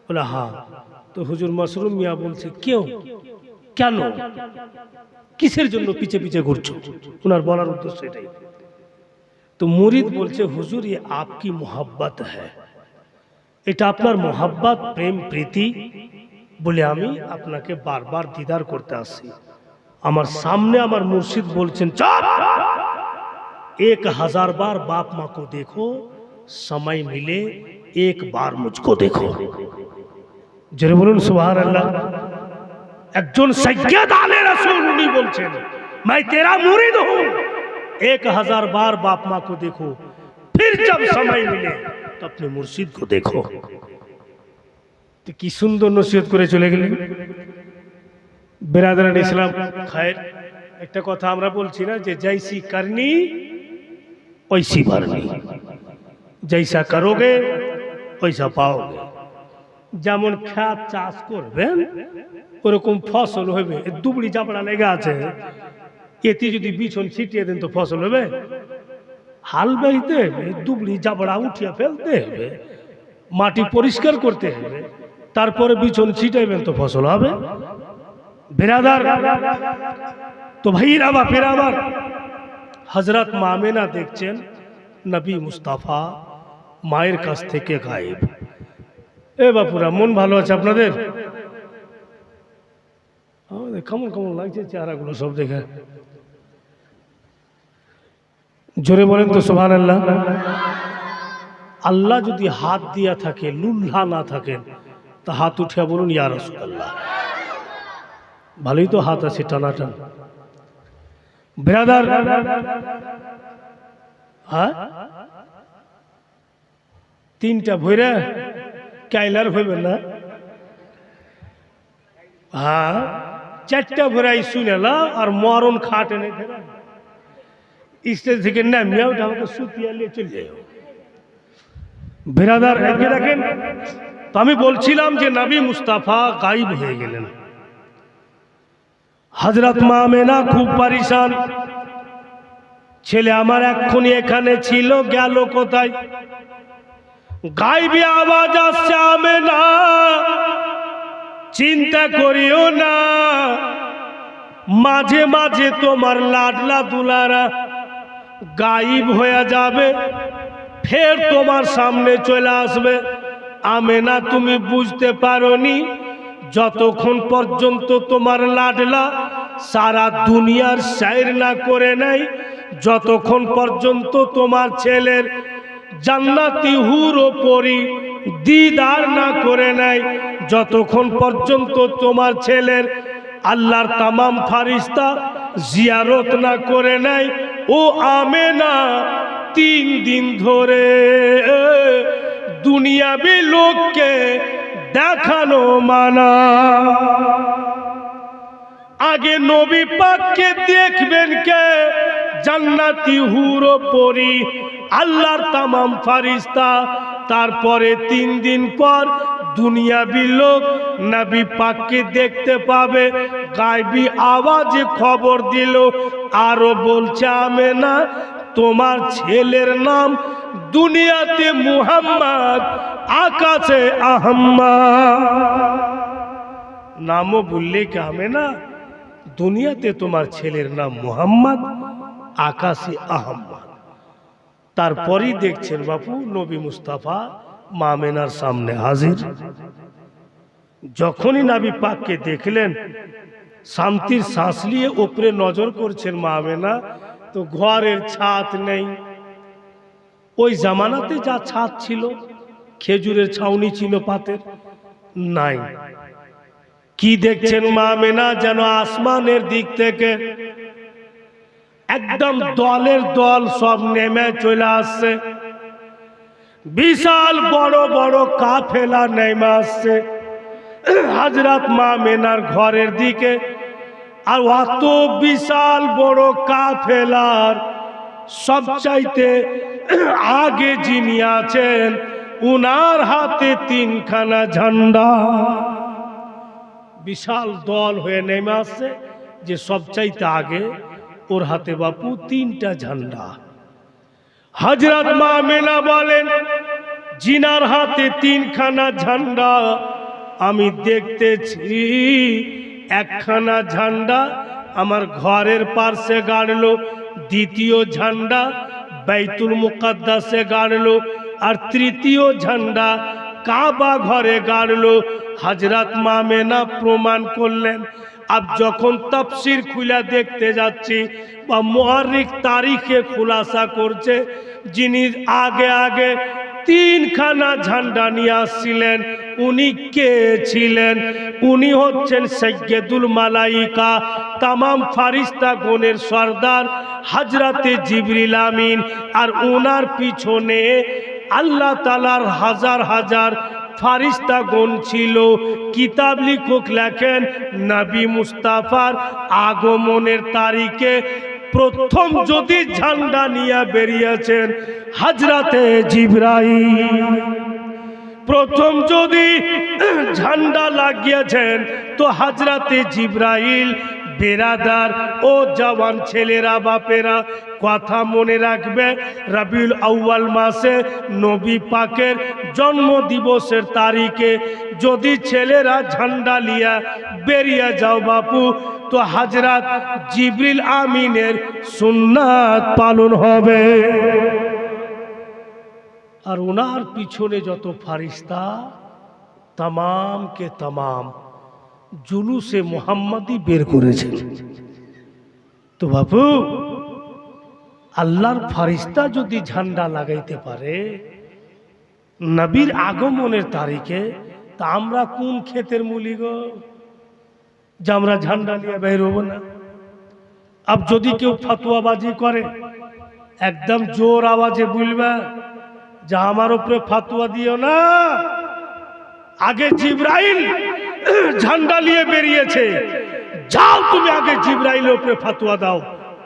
[SPEAKER 2] बोला हाँ। तो हुजूर मशरूम मियाँ बोलছে क्यों, কেন, কিসের জন্য পিছে পিছে ঘুরছো? ওনার বলার উদ্দেশ্য এটাই। তো মুরিদ বলছে হুজুর ये आपकी मोहब्बत है, এটা আপনার মোহাব্বত, প্রেম প্রীতি বলে আমি আপনাকে বারবার দিদার করতে আসছি। আমার সামনে আমার মুর্শিদ বলছেন চুপ, 1000 बार बाप माँ को देखो, समय मिले एक बार मुझको देखो। জোরে বলুন সুবহানাল্লাহ। একজন সৈয়দ আলে রাসূল উনি বলছেন मैं तेरा मुरीद हूँ, 1000 बार बाप माँ को देखो, फिर जब समय मिले तो अपने मुर्शिद को देखो। तो কি সুন্দর নসিহত করে চলে গেলেন। बिरादरान इस्लाम खैर, একটা কথা আমরা বলছি না যে जैसी करनी वैसी भरनी, जैसा करोगे वैसा पाओगे। যেমন খেত চাষ করবেন ওরকম ফসল হবে। দুবড়ি চাপড়া লেগে আছে, এতে যদি বিছন ছিটিয়ে দেন তো ফসল হবে? হাল বাইতে হবে, দুবড়ি চাপড়া উঠিয়ে ফেলতে হবে, মাটি পরিষ্কার করতে হবে, তারপরে বিছন ছিটাইবেন তো ফসল হবে। বিরাদার তো ভাইরা বাপেরা আমার, হযরত মা আমেনা দেখছেন নবী মুস্তাফা মায়ের কাছ থেকে গায়েব। এ বাপুরা মন ভালো আছে আপনাদের? আমাদের কেমন কেমন লাগছে চেহারাগুলো সব দেখে। জোরে বলেন তো সুবহানাল্লাহ। আল্লাহ যদি হাত দিয়া থাকে, লুল্লা না থাকেন, তা হাত উঠিয়া বলুন ইয়া রাসূলুল্লাহ। ভালোই তো হাত আছে টানাটান। ব্রাদার হ্যাঁ, তিনটা ভইরা কাইলার হইবে না? হ্যাঁ, চারটা ভরাই শুনেলা আর মরণ খাট এনে স্টেজ থেকে নামিয়ে ওটা আমাকে সুতিয়া নিয়ে চলে যাই। বিরাদার এদিকে দেখেন, তো আমি বলছিলাম যে নবী মুস্তাফা গায়েব হয়ে গেলেন। হযরত মা আমেনা খুব পরেশান, ছেলে আমার এক্ষুনি এখানে ছিল, গেল কোথায়? গায়েবী আওয়াজ আসছে, আমেনা চিন্তা করিও না, মাঝে মাঝে তোমার লাডলা দুলারা গায়েব হয়ে যাবে, ফের তোমার সামনে চলে আসবে। আমেনা তুমি বুঝতে পারোনি, যতক্ষণ পর্যন্ত তোমার লাডলা সারা দুনিয়ার সৈর না করে নাই, যতক্ষণ পর্যন্ত তোমার ছেলের জান্নাতি হুর পরি দিদার না করে নাই, যতক্ষণ পর্যন্ত তোমার ছেলের আল্লাহর তামাম ফারিস্তা জিয়ারত না করে নাই, ও আমেনা 3 দিন ধরে দুনিয়াবি লোককে দেখানো মানা। আগে নবী পাককে দেখবেন কে? জান্নাতি হুর পরি আল্লাহর তামাম ফারিস্তা। তারপরে 3 দিন পর দুনিয়াবি লোক নবী পাককে দেখতে পাবে। গায়বী আওয়াজে খবর দিল, আরো বলছে আমেনা তোমার ছেলের নাম দুনিয়াতে মুহাম্মদ, আকাশে আহম্মদ। নামও বললে কি আমেনা? দুনিয়াতে তোমার ছেলের নাম মুহাম্মদ, আকাশে আহম্মদ। তারপরই দেখছেন বাপু নবী মুস্তাফা মা আমেনার সামনে হাজির। যখনই নবী পাককে দেখলেন, শান্তির শ্বাস নিয়ে উপরে নজর করছেন মা আমেনা, তো ঘরের ছাদ নেই। ওই জামানাতে যা ছাদ ছিল, খেজুরের ছাউনি ছিল পাতের, নাই। কি দেখছেন মা আমেনা? যেন আসমানের দিক থেকে একদম দলের দল সব নেমে চলে আসছে, বিশাল বড় বড় কাফেলা নেমে আসছে হযরত মা আমেনার ঘরের দিকে। আর অত বিশাল বড় কাফেলার সবচাইতে আগে যিনি আছেন উনার হাতে তিনখানা ঝান্ডা। বিশাল দল হয়ে নেমে আসছে যে সবচাইতে আগে ওর হাতে বাপু তিনটা ঝান্ডা। হযরত মা আমেনা বলেন, জিনার হাতে তিনখানা ঝান্ডা আমি দেখতেছি, একখানা ঝান্ডা আমার ঘরের পাশে গাড়লো, দ্বিতীয় ঝান্ডা বাইতুল মুকাদ্দাসে গাড়লো, আর তৃতীয় ঝান্ডা কাবা ঘরে গাড়লো। হযরত মা আমেনা প্রমাণ করলেন। अब যখন তাফসীর খুলে দেখতে যাচ্ছি বা মুআররিখ তারিখে খুলাসা করছে, যিনি আগে আগে তিনখানা ঝান্ডা নিয়ে আসছিলেন উনি কে ছিলেন? উনি হচ্ছেন সাইয়্যিদুল মালাইকা, তামাম ফারিস্তাগণের সর্দার হযরতে জিবরিল আমিন। আর ওনার পিছনে আল্লাহ তাআলার হাজার হাজার ফারিস্তাগণ ছিল। কিতাব লিখক লেখেন নবী মুস্তাফার আগমনের তারিখে প্রথম যদি ঝান্ডা নিয়ে বেরিয়েছেন হযরতে জিবরাইল। প্রথম যদি ঝান্ডা লাগিয়েছেন তো হযরতে জিবরাইল। বেরাদার ও জওয়ান ছেলেরা বাপেরা কথা মনে রাখবে, রবিউল আউয়াল মাসে নবী পাকের জন্ম দিবসের তারিখে যদি ছেলেরা ঝান্ডা লিয়া বেরিয়ে যাও বাপু, তো হযরত জিবরিল আমিনের সুন্নাত পালন হবে। আর ওনার পিছনে যত ফারিস্তা तमाम के तमाम जुलूसे मुहम्मदी बेर करेছেন। তো বাবু আল্লাহর ফারিস্তা যদি ঝান্ডা লাগাইতে পারে নবীর আগমনের তারিখে, তা আমরা কোন ক্ষেতের মুলি গো যে আমরা ঝান্ডা নিয়ে বের হব না? अब যদি কেউ ফতোয়াবাজি করে একদম জোর আওয়াজে বলবে যে আমার উপরে ফতোয়া দিও না, আগে জিবরাইল ঝান্ডা নিয়ে বেরিয়েছে, যাও তুমি আগে জিবরাইলের উপরে ফতোয়া দাও,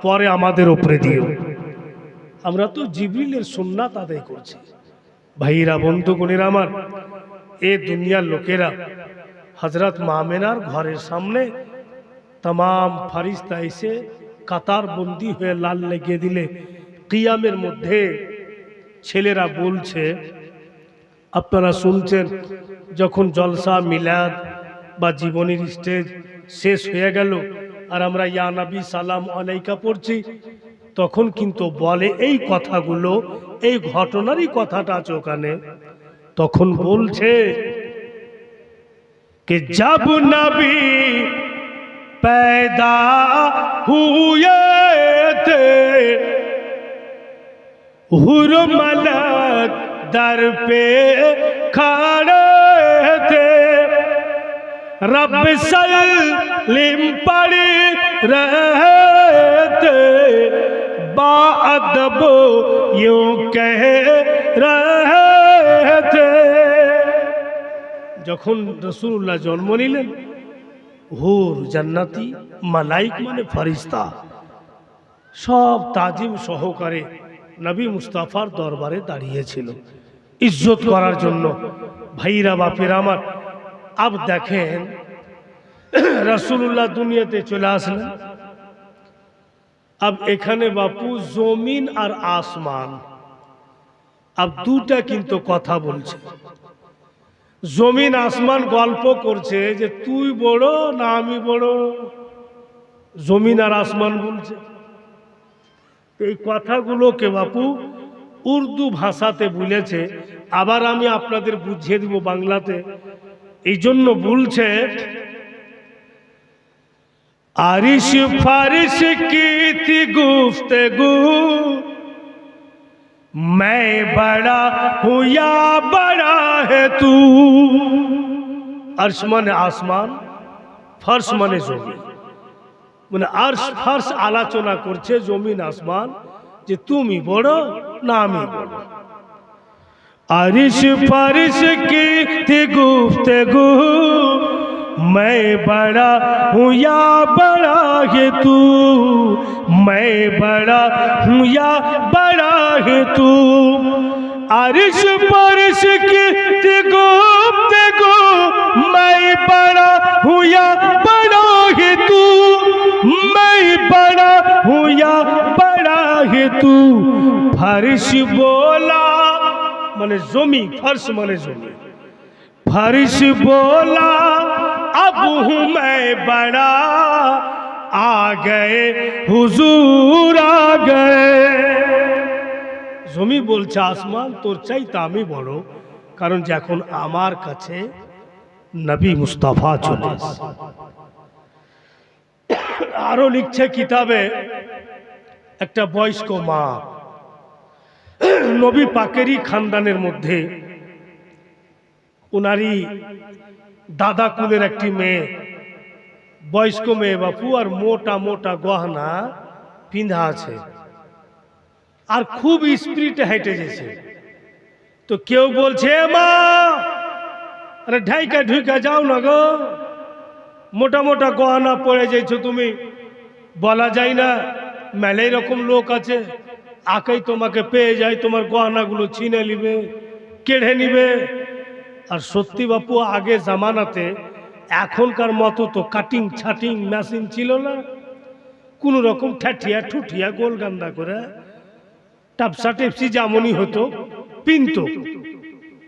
[SPEAKER 2] পরে আমাদের উপরে দিও। আমরা তো জিবরিলের সুন্নাত আদায় করছি। ভাইরা বন্ধুগণেরা আমার, এ দুনিয়ার লোকেরা হযরত মা আমেনার ঘরের সামনে तमाम ফারিস্তা এসে কাতার বন্দি হয়ে লাল লেগে দিলে কিয়ামের মধ্যে ছেলেরা বলছে, আপনারা শুনছেন যখন জলসা মিলাদ বা জীবনের স্টেজ শেষ হয়ে গেল আর আমরা ইয়া নবী সালাম আলাইকা পড়ছি, তখন কিন্তু বলে এই কথাগুলো, এই ঘটনারই কথাটা আছে ওখানে। তখন বলছে कि जब नबी पैदा हुए थे हुर मलक दर पे खड़े थे, रब सलीम पढ़ रहे थे, बाअदब यूं कह रहे थे। যখন রাসূলুল্লাহ জন্ম নিলেন, হুর জান্নাতি মালাইক মানে ফারিস্তা সব তাজিম সহকারে নবী মুস্তাফার দরবারে দাঁড়িয়েছিল ইজ্জত করার জন্য। ভাইরা বাপের আমার, আব দেখেন রাসূলুল্লাহ দুনিয়াতে চলে আসলেন। अब এখানে বাপু জমিন আর আসমান अब দুটা কিন্তু কথা বলছে। জমিন আসমান গল্প করছে যে তুই বড় না আমি বড়, জমিন আর আসমান বলছে। এই কথাগুলোকে বাপু উর্দু ভাষাতে বলেছে, আবার আমি আপনাদের বুঝিয়ে দিব বাংলাতে। এই জন্য বলছে, আরিশ ফারিশ কি থি গুফতগু मैं बड़ा हूँ या बड़ा है तू। अर्श माने आसमान, फर्श माने जमीन, মানে আরশ ফারশ আলোচনা করছে জমিন আসমান যে তুমি বড় না আমি বড়। আরিশ ফারিশ কি থি গুফতগু मैं बड़ा हूँ या बड़ा है तू, मैं बड़ा हूँ या बड़ा है तू, अर्श परश की गुफ्तगू, मैं बड़ा हूँ या बड़ा है तू, मैं बड़ा हूँ या बड़ा है तू, फर्श बोला माने जमी, फर्श माने जमी, फर्श बोला अब हूँ मैं बड़ा, आ गए हुजूर आ गए। জমি বলছে আসমান তোর চাইতে আমি বড়, কারণ যখন আমার কাছে নবী মুস্তাফা চলে এসেছে। আরো লিখছে কিতাবে একটা বয়স্ক মা, নবী পাকেরই খানদানের মধ্যে ওনারই দাদা কুলের একটি মেয়ে, বয়স্ক মেয়ে বাপু, আর মোটা মোটা গহনা পিন্ধা আছে, আর খুব স্পিরিটে হেঁটে গেছে। তো কেউ বলছে মা আরে ঢাইকা ঢুইকা যাও না গো, মোটা মোটা গহনা পরে যাইছো তুমি, বলা যায় না মেলে রকম লোক আছে আকেই তোমাকে পেয়ে যায়, তোমার গহনাগুলো ছিনে নিবে, কেড়ে নিবে। আর সত্যি বাপু আগে জামানাতে এখনকার মতো তো কাটিং ছাটিং মেশিন ছিল না, কোন রকম ঠাঠিয়া ঠুঠিয়া গোলগান্দা করে টাপসা টেপসি যেমনই হতো পিনতো।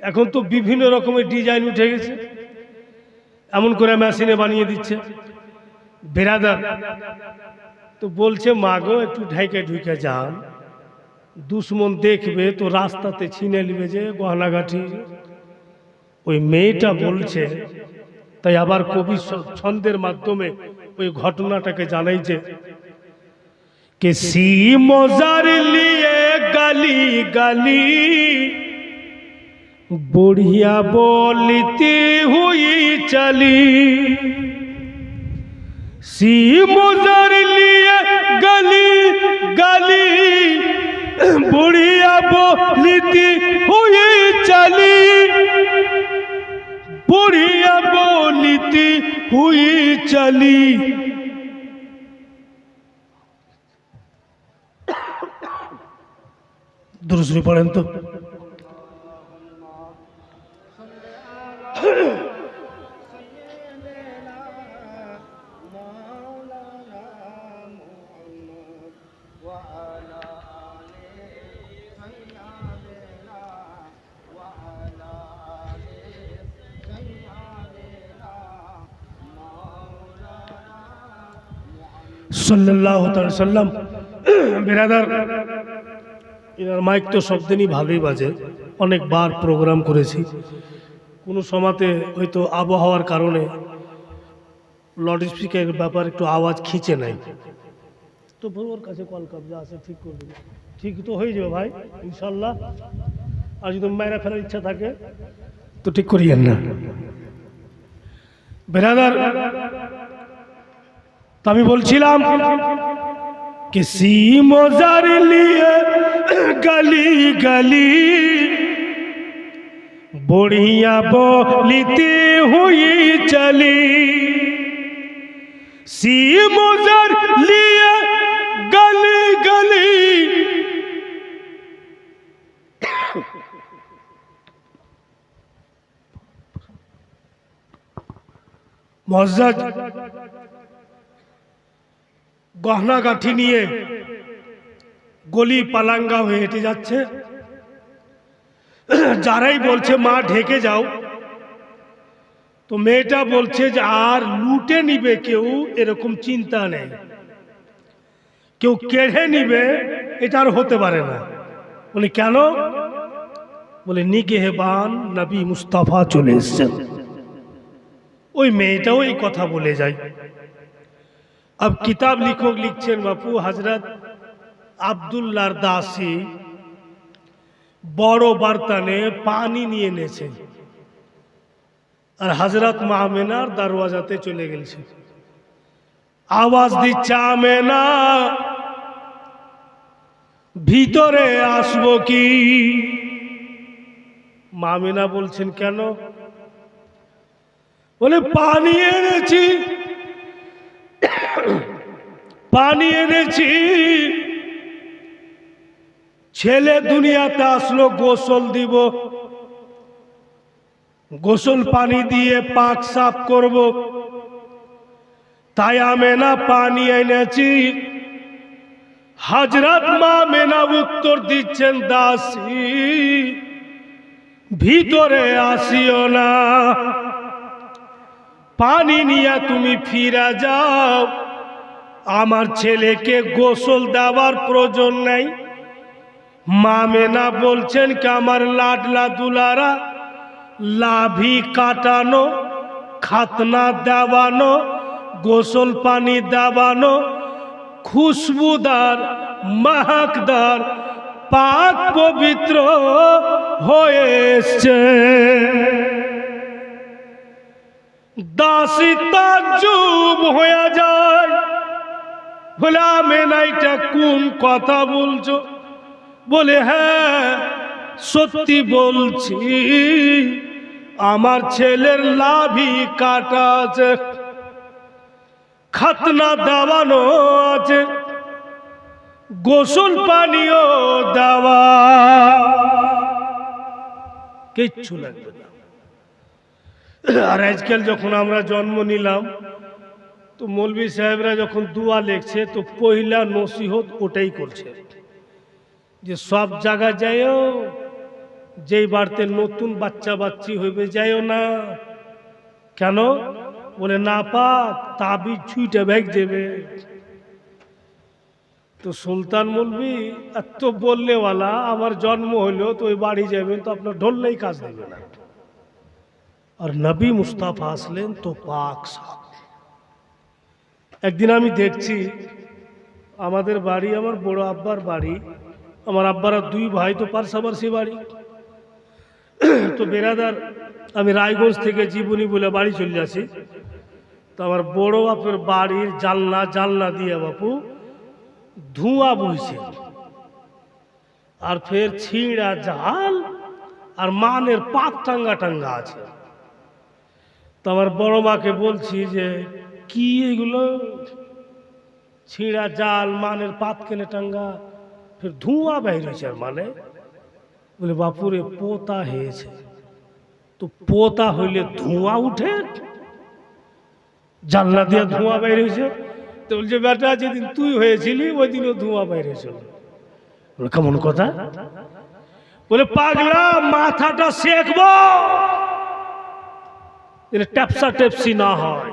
[SPEAKER 2] এখন তো বিভিন্ন রকমের ডিজাইন উঠে গেছে, এমন করে মেশিনে বানিয়ে দিচ্ছে। বেরাদার তো বলছে মা গো একটু ঢাইকে ঢুকে যান, দুশ্মন দেখবে তো রাস্তাতে ছিনে নিবে যে গহনাগাঠি। ওই মেয়েটা বলছে, তাই আবার কবি ছন্দের মাধ্যমে ওই ঘটনাটাকে জানাইছে, किसी मोजर लिए गली गली बुढ़िया बोलती हुई चली, सी मोजर लिए गली गली बुढ़िया बोलती हुई चली, बुढ़िया बोलती हुई चली। दूसरी पढ़ें तो सल्लल्लाहु अलैहि वसल्लम। बिरादर এনার মাইক তো সব দিনই ভালোই বাজে, অনেকবার প্রোগ্রাম করেছি, কোনো সময়তে হয়তো আবহাওয়ার কারণে লাউড স্পিকারের ব্যাপার একটু আওয়াজ খিঁচে নেয়, তো ওর কাছে কল কবজা আছে ঠিক করে দেবে, ঠিক তো হয়ে যাবে ভাই ইনশাল্লাহ। আর যদি মায়েরা ফেলার ইচ্ছা থাকে তো ঠিক করিয়েন না। বেরাদার তো আমি বলছিলাম किसी मोजर लिए गली गली बुढ़िया बोलती हुई चली, सी मोजर लिए गली गली मुअज्जज গহনা গাঠি নিয়ে গলি পালাঙ্গা হয়ে হেঁটে যাচ্ছে। যারাই বলছে মা ঢেকে যাও, তো মেয়েটা বলছে যে আর লুটে নিবে কেউ এরকম চিন্তা নেই, কেউ কেড়ে নিবে এটা আর হতে পারে না। বলে কেন? বলে নিগেহবান নবী মুস্তাফা চলে এসেছেন। ওই মেয়েটাও এই কথা বলে যায়। अब किताब लिखोग लिखছেন বাপু হযরত আব্দুল্লাহর দাসী বড় বার্তানে পানি নিয়ে এনেছেন আর হযরত আমেনার দরওয়াজাতে চলে গেছেন। আওয়াজ দিচ্ছে আমেনা ভিতরে আসবো কি? আমেনা বলছেন কেন? বলে পানি এনেছি, পানি এনেছি। ছেলে দুনিয়াতে আসলো, গোসল দিব, গোসল পানি দিয়ে পাক সাফ করব, তাই আমেনা পানি এনেছি। হযরত মা মেনা উত্তর দিচ্ছেন, দাসী ভিতরে আসিও না, পানি নিয়ে তুমি ফিরে যাও, আমার ছেলেকে গোসল দেওয়ার প্রয়োজন নেই। মা মেনা বলছেন কি, আমার লাডলা দুলারা, লাভি কাটানো, খাতনা দেওয়ানো, গোসল পানি দেওয়ানো, খুশবুদার মাহাকদার পাক পবিত্র হয়ে এসছে। দাসী তাজ্জুব হয়ে যায়, বলে আমেনা এটা কোন কথা বলছো? বলে হ্যাঁ সত্যি বলছি, আমার ছেলের লাভি কাটা আছে, খাতনা দেওয়ানো আছে, গোসল পানিও দেওয়া, কিচ্ছু লাগবে না। আর আজকাল যখন আমরা জন্ম নিলাম, তো মৌলভী সাহেবরা যখন দুয়া লেখছে, তো পহিলা নসিহত ওটাই করছে যে সব জায়গা যাইও, যেই বাড়িতে নতুন বাচ্চা বাচ্চি হইবে যাইও না। কেন? বলে না পাক তাবিজ ছুঁইটা ব্যাগ দেবে। তো সুলতান মৌলভী এত বললেওয়ালা, আমার জন্ম হইলো তো ওই বাড়ি যাবেন, তো আপনার ঢললেই কাজ দেবে না। আর নবী মুস্তাফা আসলেন তো পাক সাফ। একদিন আমি দেখছি আমাদের বাড়ি, আমার বড় আব্বার বাড়ি, আমার আব্বারা দুই ভাই তো পার্শ্ববর্তী বাড়ি। তো বেরাদার, আমি রায়গঞ্জ থেকে জীবনী বলে বাড়ি চলে যাচ্ছি, তো আমার বড় বাপের বাড়ির জানলা দিয়ে বাপু ধোঁয়া বইছে, আর ফের ছিঁড়া জাল আর মানের পাত টাঙ্গা টাঙ্গা আছে। তো আমার বড় মাকে বলছি যে কি এগুলো, ছিঁড়া জাল মানের পাত কেনে টাঙ্গা, ফের ধোঁয়া বাইর হয়েছে। মানে বলে বাপুরে পোতা হয়েছে। তো পোতা হইলে ধোঁয়া উঠে, জানলা দিয়ে ধোঁয়া বাইর হয়েছে। তো বলছে বেটা যেদিন তুই হয়েছিলি ওই দিনও ধোঁয়া বাইর হয়েছিল। কেমন কথা? বলে পাগলা মাথাটা সেঁকবো, ট্যাপসা টেপসি না হয়।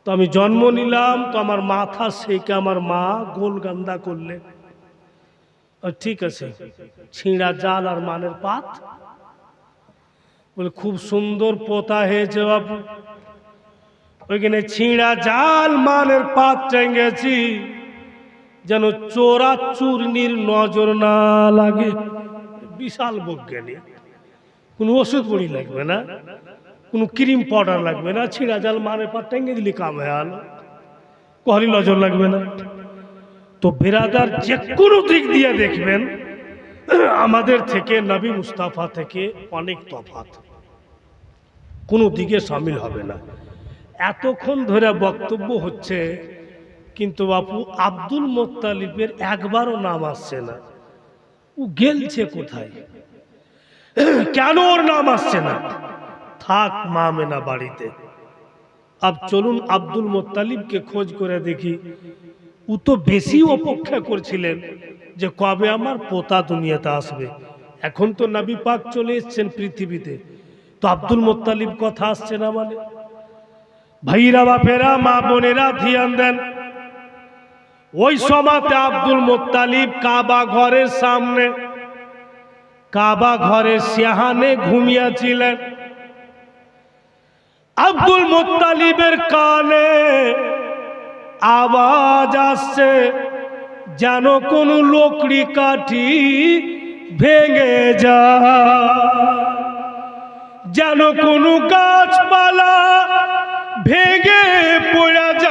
[SPEAKER 2] তো আমি জন্ম নিলাম, তো আমার মাথা সেঁকে আমার মা গোল গান্দা করলে। ঠিক আছে, ছিঁড়া জাল আর মানের পাত। বলে খুব সুন্দর পোতা হয়েছে বাবু, ওইখানে ছিঁড়া জাল মানের পাত টেঙ্গেছি যেন চোরা চূর্ণির নজর না লাগে। বিশাল বৈজ্ঞানিক, কোনো ওষুধ পড়ি লাগবে না, কোনো ক্রিম পাউডার লাগবে না, ছিঁড়া জাল মানের পাত টেঙ্গে দিলি কাম হয়ে আলো, কহলি নজর লাগবে না। তো বেরাদার যে কোনো দিক দিয়ে দেখবেন আমাদের থেকে নবী মুস্তাফা থেকে অনেক তফাৎ, কোনো দিকে সামিল হবে না। এতক্ষণ ধরে বক্তব্য হচ্ছে, কিন্তু বাপু আব্দুল মোত্তালিবের একবারও নাম আসছে না। ও গেলছে কোথায়? কেন ওর নাম আসছে না? থাক মা মেনা বাড়িতে। আব চলুন আব্দুল মোত্তালিবকে খোঁজ করে দেখি। ও তো বেশি অপেক্ষা করছিলেন যে কবে আমার পোতা দুনিয়াতে আসবে। এখন তো নবী পাক চলে এসেছেন পৃথিবীতে, তো আব্দুল মোত্তালিব কথা আসছে না মানে? ভাইরা বাপেরা মা বোনেরা ধ্যান দেন, ওই সময়তে আব্দুল মোত্তালিব কাবা ঘরের সামনে, কাবা ঘরের সিহানে ঘুমিয়েছিলেন। আব্দুল মোত্তালিবের কানে আওয়াজ আসছে যেন কোনো লকড়ি কাঠি ভেঙে যায়, যেন কোনো গাছপালা ভেঙে পড়ে